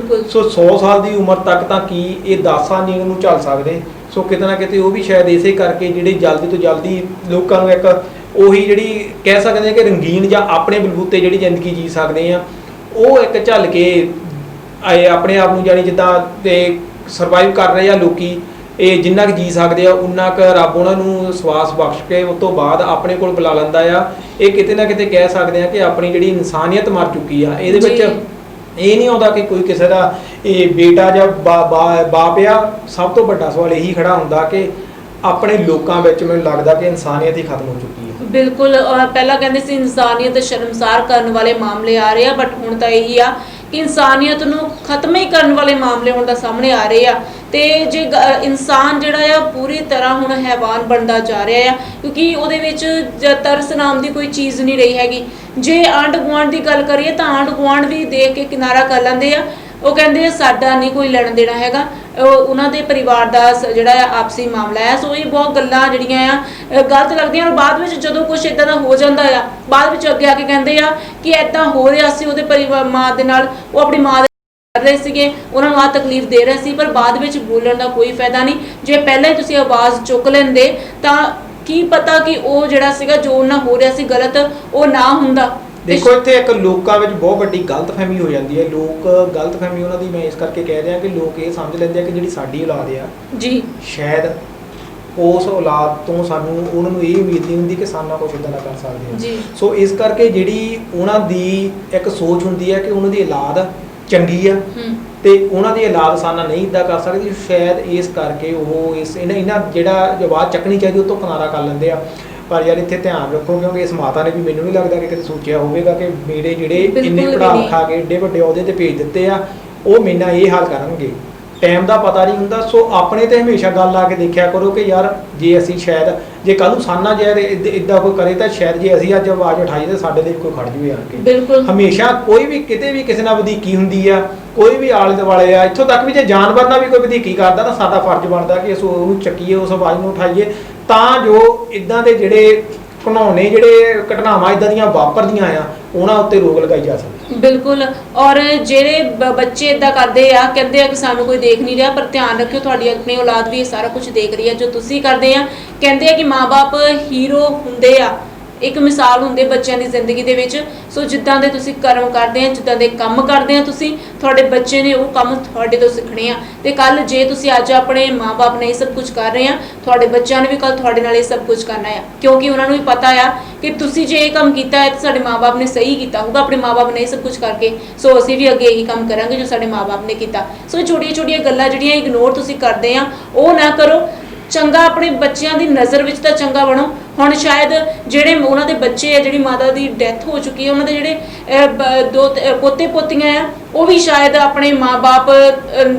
ਸੋ 100 ਸਾਲ ਦੀ ਉਮਰ ਤੱਕ ਤਾਂ ਕੀ ਇਹ 10 ਸਾਲ ਨਹੀਂ ਉਹਨੂੰ ਝੱਲ ਸਕਦੇ। ਸੋ ਕਿਤੇ ਨਾ ਕਿਤੇ ਉਹ ਵੀ ਸ਼ਾਇਦ ਇਸੇ ਕਰਕੇ ਜਿਹੜੇ ਜਲਦੀ ਤੋਂ ਜਲਦੀ ਲੋਕਾਂ ਨੂੰ ਇੱਕ ਉਹੀ ਜਿਹੜੀ ਕਹਿ ਸਕਦੇ ਆ ਕਿ ਰੰਗੀਨ ਜਾਂ ਆਪਣੇ ਬਲਬੂਤੇ ਜਿਹੜੀ ਜ਼ਿੰਦਗੀ ਜੀ ਸਕਦੇ ਆ, ਉਹ ਇੱਕ ਝੱਲ ਕੇ ਆਪਣੇ ਆਪ ਨੂੰ ਜਾਣੀ ਜਿੱਦਾਂ ਤੇ ਸਰਵਾਈਵ ਕਰ ਰਹੇ ਆ ਲੋਕੀ, ਇਹ ਜਿੰਨਾ ਕੁ ਜੀ ਸਕਦੇ ਆ ਉਨਾ ਕੁ ਰੱਬ ਉਹਨਾਂ ਨੂੰ ਸਵਾਸ ਬਖਸ਼ ਕੇ ਉਸ ਤੋਂ ਬਾਅਦ ਆਪਣੇ ਕੋਲ ਬੁਲਾ ਲੈਂਦਾ ਆ। ਇਹ ਕਿਤੇ ਨਾ ਕਿਤੇ ਕਹਿ ਸਕਦੇ ਆ ਕਿ ਆਪਣੀ ਜਿਹੜੀ ਇਨਸਾਨੀਅਤ ਮਰ ਚੁੱਕੀ ਆ। ਇਹਦੇ ਵਿੱਚ ਇਹ ਨਹੀਂ ਆਉਂਦਾ ਕਿ ਕੋਈ ਕਿਸੇ ਦਾ ਇਹ ਬੇਟਾ ਜਾਂ ਬਾਪ ਆ, ਸਭ ਤੋਂ ਵੱਡਾ ਸਵਾਲ ਇਹੀ ਖੜਾ ਹੁੰਦਾ ਕਿ ਆਪਣੇ ਲੋਕਾਂ ਵਿੱਚ ਮੈਨੂੰ ਲੱਗਦਾ ਕਿ ਇਨਸਾਨੀਅਤ ਹੀ ਖਤਮ ਹੋ ਚੁੱਕੀ ਹੈ। ਬਿਲਕੁਲ, ਪਹਿਲਾਂ ਕਹਿੰਦੇ ਸੀ ਇਨਸਾਨੀਅਤ ਸ਼ਰਮਸਾਰ ਕਰਨ ਵਾਲੇ ਮਾਮਲੇ ਆ ਰਹੇ ਆ, ਬਟ ਹੁਣ ਤਾਂ ਇਹੀ ਆ ਕਿ ਇਨਸਾਨੀਅਤ ਨੂੰ ਖਤਮ ਹੀ ਕਰਨ ਵਾਲੇ ਮਾਮਲੇ ਹੁਣ ਤਾਂ ਸਾਹਮਣੇ ਆ ਰਹੇ ਆ। ਤੇ ਜੇ ਇਨਸਾਨ ਜਿਹੜਾ ਆ ਪੂਰੀ ਤਰ੍ਹਾਂ ਹੁਣ ਹੈਵਾਨ ਬਣਦਾ ਜਾ ਰਿਹਾ ਆ, ਕਿਉਂਕਿ ਉਹਦੇ ਵਿੱਚ ਤਰਸ ਨਾਮ ਦੀ ਕੋਈ ਚੀਜ਼ ਨਹੀਂ ਰਹੀ ਹੈਗੀ। ਜੇ ਆਂਢ ਗੁਆਂਢ ਦੀ ਗੱਲ ਕਰੀਏ ਤਾਂ ਆਂਢ ਗੁਆਂਢ ਵੀ ਦੇਖ ਕੇ ਕਿਨਾਰਾ ਕਰ ਲੈਂਦੇ ਆ, ਉਹ ਕਹਿੰਦੇ ਆ ਸਾਡਾ ਨਹੀਂ ਕੋਈ ਲੈਣ ਦੇਣਾ ਹੈਗਾ, ਉਹਨਾਂ ਦੇ ਪਰਿਵਾਰ ਦਾ ਜਿਹੜਾ ਆ ਆਪਸੀ ਮਾਮਲਾ ਹੈ। ਸੋ ਇਹ ਬਹੁਤ ਗੱਲਾਂ ਜਿਹੜੀਆਂ ਆ ਗਲਤ ਲੱਗਦੀਆਂ, ਔਰ ਬਾਅਦ ਵਿੱਚ ਜਦੋਂ ਕੁਝ ਇਦਾਂ ਦਾ ਹੋ ਜਾਂਦਾ ਆ, ਬਾਅਦ ਵਿੱਚ ਅੱਗੇ ਆ ਕੇ ਕਹਿੰਦੇ ਆ ਕਿ ਇਦਾਂ ਹੋ ਰਿਹਾ ਸੀ ਉਹਦੇ ਪਰਿਵਾਰ ਮਾਂ ਦੇ ਨਾਲ, ਉਹ ਆਪਣੀ ਮਾਂ ਕਰ ਰਹੇ ਸੀਗੇ, ਉਹਨਾਂ ਨੂੰ ਆਹ ਤਕਲੀਫ ਦੇ ਰਹੇ ਸੀ, ਪਰ ਬਾਅਦ ਵਿੱਚ ਬੋਲਣ ਦਾ ਕੋਈ ਫਾਇਦਾ ਨਹੀਂ। ਜੇ ਪਹਿਲਾਂ ਹੀ ਤੁਸੀਂ ਆਵਾਜ਼ ਚੁੱਕ ਲੈਂਦੇ ਤਾਂ ਕੀ ਪਤਾ ਕਿ ਉਹ ਜਿਹੜਾ ਸੀਗਾ ਜੋ ਉਹਨਾਂ ਹੋ ਰਿਹਾ ਸੀ ਗਲਤ, ਉਹ ਨਾ ਹੁੰਦਾ। ਦੇਖੋ ਇੱਥੇ ਇੱਕ ਲੋਕਾਂ ਵਿੱਚ ਬਹੁਤ ਵੱਡੀ ਗਲਤਫਹਿਮੀ ਹੋ ਜਾਂਦੀ ਹੈ। ਲੋਕ ਗਲਤਫਹਿਮੀ ਉਹਨਾਂ ਦੀ ਮੈਂ ਇਸ ਕਰਕੇ ਕਹਿ ਰਿਹਾ ਕਿ ਲੋਕ ਇਹ ਸਮਝ ਲੈਂਦੇ ਆ ਕਿ ਜਿਹੜੀ ਸਾਡੀ ਔਲਾਦ ਆ ਜੀ, ਸ਼ਾਇਦ ਉਸ ਔਲਾਦ ਤੋਂ ਸਾਨੂੰ ਉਹਨਾਂ ਨੂੰ ਇਹ ਉਮੀਦ ਨਹੀਂ ਹੁੰਦੀ ਕਿ ਸਾਨਾ ਕੁਝ ਇਦਾਂ ਦਾ ਕਰ ਸਕਦੇ ਆ। ਸੋ ਇਸ ਕਰਕੇ ਜਿਹੜੀ ਉਹਨਾਂ ਦੀ ਇੱਕ ਸੋਚ ਹੁੰਦੀ ਹੈ ਕਿ ਉਹਨਾਂ ਦੀ ਔਲਾਦ ਚੰਗੀ ਆ ਤੇ ਉਹਨਾਂ ਦੀ ਔਲਾਦ ਸਾਨਾ ਨਹੀਂ ਇਦਾਂ ਕਰ ਸਕਦੀ, ਸ਼ਾਇਦ ਇਸ ਕਰਕੇ ਉਹ ਇਹਨਾਂ ਜਿਹੜਾ ਆਵਾਜ਼ ਚੱਕਣੀ ਚਾਹੀਦੀ ਉਹ ਤੋਂ ਕਿਨਾਰਾ ਕਰ ਲੈਂਦੇ ਆ। ਪਰ ਯਾਰ ਇੱਥੇ ਧਿਆਨ ਰੱਖੋ, ਕਿਉਂਕਿ ਇਸ ਮਾਤਾ ਨੇ ਵੀ ਮੈਨੂੰ ਨਹੀਂ ਲੱਗਦਾ ਕਿ ਕਦੇ ਸੋਚਿਆ ਹੋਵੇਗਾ ਕਿ ਮੇਰੇ ਜਿਹੜੇ ਇੰਨੇ ਪੜ੍ਹਾ ਲਿਖਾ ਕੇ ਏਡੇ ਵੱਡੇ ਅਹੁਦੇ ਤੇ ਭੇਜ ਦਿੱਤੇ ਆ, ਉਹ ਮੇਰੇ ਨਾਲ ਇਹ ਹਾਲ ਕਰਨਗੇ। ਟਾਈਮ ਦਾ ਪਤਾ ਨਹੀਂ ਹੁੰਦਾ। ਸੋ ਆਪਣੇ ਤੇ ਹਮੇਸ਼ਾ ਗੱਲ ਲਾ ਕੇ ਦੇਖਿਆ ਕਰੋ ਕਿ ਯਾਰ ਜੇ ਅਸੀਂ ਸ਼ਾਇਦ ਜੇ ਕੱਲ ਨੂੰ ਸਾਨਾ ਜੇ ਇਦਾਂ ਕੋਈ ਕਰੇ ਤਾਂ ਸ਼ਾਇਦ ਜੇ ਅਸੀਂ ਅੱਜ ਆਵਾਜ਼ ਉਠਾਈ ਤਾਂ ਸਾਡੇ ਲਈ ਕੋਈ ਖੜ ਜੂਵੇ ਆ ਕੇ। ਹਮੇਸ਼ਾ ਕੋਈ ਵੀ ਕਿਤੇ ਵੀ ਕਿਸੇ ਨਾਲ ਵਧੀਕੀ ਹੁੰਦੀ ਆ, ਕੋਈ ਵੀ ਆਲੇ ਦੁਆਲੇ ਆ, ਇੱਥੋਂ ਤੱਕ ਵੀ ਜੇ ਜਾਨਵਰ ਨਾਲ ਵੀ ਕੋਈ ਵਧੀਕੀ ਕਰਦਾ ਤਾਂ ਸਾਡਾ ਫਰਜ਼ ਬਣਦਾ ਕਿ ਅਸੀਂ ਉਹਨੂੰ ਚੱਕੀਏ, ਉਸ ਆਵਾਜ਼ ਨੂੰ ਉਠਾਈਏ, ਤਾਂ ਜੋ ਇਦਾਂ ਦੇ ਜਿਹੜੇ ਘਿਨਾਉਣੇ ਜਿਹੜੇ ਘਟਨਾਵਾਂ ਇਦਾਂ ਦੀਆਂ ਵਾਪਰਦੀਆਂ ਆ ਉਹਨਾਂ ਉੱਤੇ ਰੋਕ ਲਗਾਈ ਜਾ ਸਕਦੀ। ਬਿਲਕੁਲ, ਔਰ ਜਿਹੜੇ ਬੱਚੇ ਇਦਾਂ ਕਰਦੇ ਆ, ਕਹਿੰਦੇ ਆ ਕਿ ਸਾਨੂੰ ਕੋਈ ਦੇਖ ਨਹੀਂ ਰਿਹਾ, ਪਰ ਧਿਆਨ ਰੱਖਿਓ ਤੁਹਾਡੀ ਆਪਣੀ ਔਲਾਦ ਵੀ ਇਹ ਸਾਰਾ ਕੁਝ ਦੇਖ ਰਹੀ ਆ ਜੋ ਤੁਸੀਂ ਕਰਦੇ ਆ। ਕਹਿੰਦੇ ਆ ਕਿ ਮਾਂ-ਬਾਪ ਹੀਰੋ ਹੁੰਦੇ ਆ, ਇੱਕ ਮਿਸਾਲ ਹੁੰਦੇ ਬੱਚਿਆਂ ਦੀ ਜ਼ਿੰਦਗੀ ਦੇ ਵਿੱਚ। ਸੋ ਜਿੱਦਾਂ ਦੇ ਤੁਸੀਂ ਕਰਮ ਕਰਦੇ ਆ, ਜਿੱਦਾਂ ਦੇ ਕੰਮ ਕਰਦੇ ਆ ਤੁਸੀਂ, ਤੁਹਾਡੇ ਬੱਚੇ ਨੇ ਉਹ ਕੰਮ ਤੁਹਾਡੇ ਤੋਂ ਸਿੱਖਣੇ ਆ। ਤੇ ਕੱਲ ਜੇ ਤੁਸੀਂ ਅੱਜ ਆਪਣੇ ਮਾਂ-ਬਾਪ ਨਾਲ ਇਹ ਸਭ ਕੁਝ ਕਰ ਰਹੇ ਆ, ਤੁਹਾਡੇ ਬੱਚਿਆਂ ਨੇ ਵੀ ਕੱਲ ਤੁਹਾਡੇ ਨਾਲ ਇਹ ਸਭ ਕੁਝ ਕਰਨਾ ਆ, ਕਿਉਂਕਿ ਉਹਨਾਂ ਨੂੰ ਵੀ ਪਤਾ ਆ ਕਿ ਤੁਸੀਂ ਜੇ ਇਹ ਕੰਮ ਕੀਤਾ ਹੈ ਤਾਂ ਸਾਡੇ ਮਾਂ-ਬਾਪ ਨੇ ਸਹੀ ਕੀਤਾ ਹੋਊਗਾ, ਆਪਣੇ ਮਾਂ-ਬਾਪ ਨੇ ਇਹ ਸਭ ਕੁਝ ਕਰਕੇ। ਸੋ ਅਸੀਂ ਵੀ ਅੱਗੇ ਇਹੀ ਕੰਮ ਕਰਾਂਗੇ ਜੋ ਸਾਡੇ ਮਾਂ-ਬਾਪ ਨੇ ਕੀਤਾ। ਸੋ ਛੋਟੀਆਂ-ਛੋਟੀਆਂ ਗੱਲਾਂ ਜਿਹੜੀਆਂ ਇਗਨੋਰ ਤੁਸੀਂ ਕਰਦੇ ਆ ਉਹ ਨਾ ਕਰੋ। ਚੰਗਾ ਆਪਣੇ ਬੱਚਿਆਂ ਦੀ ਨਜ਼ਰ ਵਿੱਚ ਤਾਂ ਚੰਗਾ ਬਣੋ। ਹੁਣ ਸ਼ਾਇਦ ਜਿਹੜੇ ਉਹਨਾਂ ਦੇ ਬੱਚੇ ਆ, ਜਿਹੜੀ ਮਾਤਾ ਦੀ ਡੈਥ ਹੋ ਚੁੱਕੀ ਹੈ, ਉਹਨਾਂ ਦੇ ਜਿਹੜੇ ਦੋ ਪੋਤੇ ਪੋਤੀਆਂ ਆ, ਉਹ ਵੀ ਸ਼ਾਇਦ ਆਪਣੇ ਮਾਂ-ਬਾਪ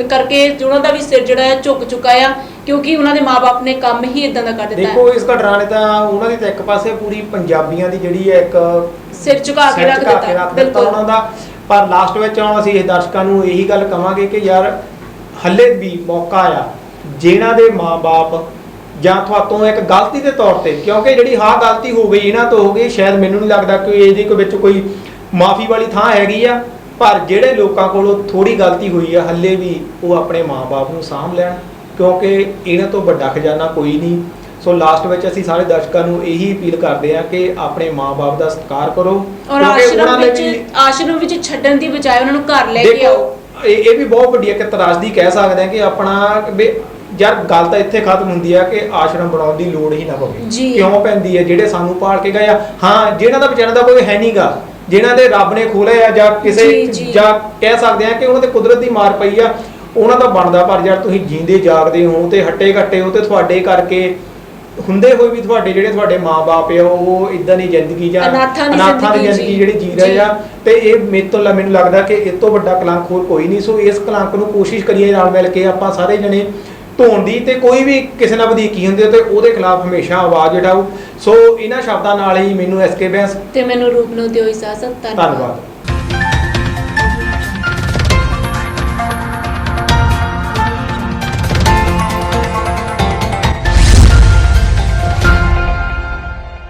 ਕਰਕੇ ਉਹਨਾਂ ਦਾ ਵੀ ਸਿਰ ਜਿਹੜਾ ਹੈ ਝੁਕ ਚੁੱਕਾ ਆ, ਕਿਉਂਕਿ ਉਹਨਾਂ ਦੇ ਮਾਂ-ਬਾਪ ਨੇ ਕੰਮ ਹੀ ਇਦਾਂ ਦਾ ਕਰ ਦਿੱਤਾ। ਦੇਖੋ ਇਸ ਘਟਨਾ ਨੇ ਤਾਂ ਉਹਨਾਂ ਦੀ ਤਾਂ ਇੱਕ ਪਾਸੇ ਪੂਰੀ ਪੰਜਾਬੀਆਂ ਦੀ ਜਿਹੜੀ ਹੈ ਇੱਕ ਸਿਰ ਝੁਕਾ ਕੇ ਰੱਖ ਦਿੱਤਾ ਉਹਨਾਂ ਦਾ। ਪਰ ਲਾਸਟ ਵਿੱਚ ਅਸੀਂ ਇਹ ਦਰਸ਼ਕਾਂ ਨੂੰ ਇਹੀ ਗੱਲ ਕਵਾਂਗੇ ਕਿ ਯਾਰ ਹੱਲੇ ਵੀ ਮੌਕਾ ਆ, ਜਿਨ੍ਹਾਂ ਦੇ ਮਾਂ-ਬਾਪ ਜਾਂ ਤੁਹਾਤੋਂ ਇੱਕ ਗਲਤੀ ਦੇ ਤੌਰ ਤੇ, ਕਿਉਂਕਿ ਜਿਹੜੀ ਹਾਂ ਗਲਤੀ ਹੋ ਗਈ ਇਹਨਾਂ ਤੋਂ ਹੋ ਗਈ, ਸ਼ਾਇਦ ਮੈਨੂੰ ਨਹੀਂ ਲੱਗਦਾ ਕਿ ਇਹਦੀ ਕੋਈ ਵਿੱਚ ਕੋਈ ਮਾਫੀ ਵਾਲੀ ਥਾਂ ਹੈਗੀ ਆ, ਪਰ ਜਿਹੜੇ ਲੋਕਾਂ ਕੋਲੋਂ ਥੋੜੀ ਗਲਤੀ ਹੋਈ ਆ ਹੱਲੇ ਵੀ ਉਹ ਆਪਣੇ ਮਾਂ-ਬਾਪ ਨੂੰ ਸਾਂਭ ਲੈਣ, ਕਿਉਂਕਿ ਇਹਨਾਂ ਤੋਂ ਵੱਡਾ ਖਜ਼ਾਨਾ ਕੋਈ ਨਹੀਂ। ਸੋ ਲਾਸਟ ਵਿੱਚ ਅਸੀਂ ਸਾਰੇ ਦਰਸ਼ਕਾਂ ਨੂੰ ਇਹੀ ਅਪੀਲ ਕਰਦੇ ਆ ਕਿ ਆਪਣੇ ਮਾਂ-ਬਾਪ ਦਾ ਸਤਿਕਾਰ ਕਰੋ, ਔਰ ਆਸ਼ਰਮ ਵਿੱਚ ਛੱਡਣ ਦੀ ਬਜਾਏ ਉਹਨਾਂ ਨੂੰ ਘਰ ਲੈ ਕੇ ਆਓ। ਇਹ ਵੀ ਬਹੁਤ ਵੱਡੀ ਇੱਕ ਤਰਾਸਦੀ ਕਹਿ ਸਕਦੇ ਆ ਕਿ ਆਪਣਾ ਯਾਰ ਗੱਲ ਤਾਂ ਇੱਥੇ ਖਤਮ ਹੁੰਦੀ ਆ ਕਿ ਆਸ਼ਰਮ ਬਣਾਉਣ ਦੀ ਲੋੜ ਹੀ ਨਾ ਪਵੇ। ਕਿਉਂ ਪੈਂਦੀ ਹੈ? ਜਿਹੜੇ ਸਾਨੂੰ ਪਾਲ ਕੇ ਗਏ ਆ, ਹਾਂ ਜਿਹਨਾਂ ਦਾ ਵਿਚਾਰਿਆਂ ਦਾ ਕੋਈ ਹੈ ਨਹੀਂਗਾ, ਜਿਨ੍ਹਾਂ ਦੇ ਰੱਬ ਨੇ ਖੋਲੇ ਆ, ਜਾਂ ਕਿਸੇ ਜਾਂ ਕਹਿ ਸਕਦੇ ਆ ਕਿ ਉਹਨਾਂ ਤੇ ਕੁਦਰਤ ਦੀ ਮਾਰ ਪਈ ਆ, ਉਹਨਾਂ ਦਾ ਬਣਦਾ। ਪਰ ਯਾਰ ਤੁਸੀਂ ਜੀਂਦੇ ਜਾਗਦੇ ਹੋ ਤੇ ਹੱਟੇ ਘੱਟੇ ਹੋ, ਤੇ ਤੁਹਾਡੇ ਕਰਕੇ ਹੁੰਦੇ ਹੋਏ ਵੀ ਤੁਹਾਡੇ ਜਿਹੜੇ ਤੁਹਾਡੇ ਮਾਂ-ਬਾਪ ਆ ਉਹ ਇਦਾਂ ਦੀ ਜ਼ਿੰਦਗੀ ਜਾਂ ਅਨਾਥਾਂ ਦੀ ਜ਼ਿੰਦਗੀ ਜਿਹੜੀ ਜੀ ਰਹੇ ਆ, ਤੇ ਇਹ ਮੈਨੂੰ ਲੱਗਦਾ ਕਿ ਇਸ ਤੋਂ ਵੱਡਾ ਕਲੰਕ ਹੋਰ ਕੋਈ ਨਹੀਂ। ਸੋ ਇਸ ਕਲੰਕ ਨੂੰ ਕੋਸ਼ਿਸ਼ ਕਰੀਏ ਨਾਲ ਮਿਲ ਕੇ ਆਪਾਂ ਸਾਰੇ ਜਣੇ ਧੋਣ ਦੀ, ਤੇ ਕੋਈ ਵੀ ਕਿਸੇ ਨਾਲ ਵਧੀਕੀ ਹੁੰਦੀ ਤੇ ਉਹਦੇ ਖਿਲਾਫ ਹਮੇਸ਼ਾ ਆਵਾਜ਼ ਉਠਾਓ। ਸੋ ਇਹਨਾਂ ਸ਼ਬਦਾਂ ਨਾਲ ਹੀ ਮੈਨੂੰ SK ਬੈਂਸ ਤੇ ਮੈਨੂੰ ਰੂਪ ਨੂੰ ਦਿਓ ਇਜਾਜ਼ਤ। ਧੰਨਵਾਦ।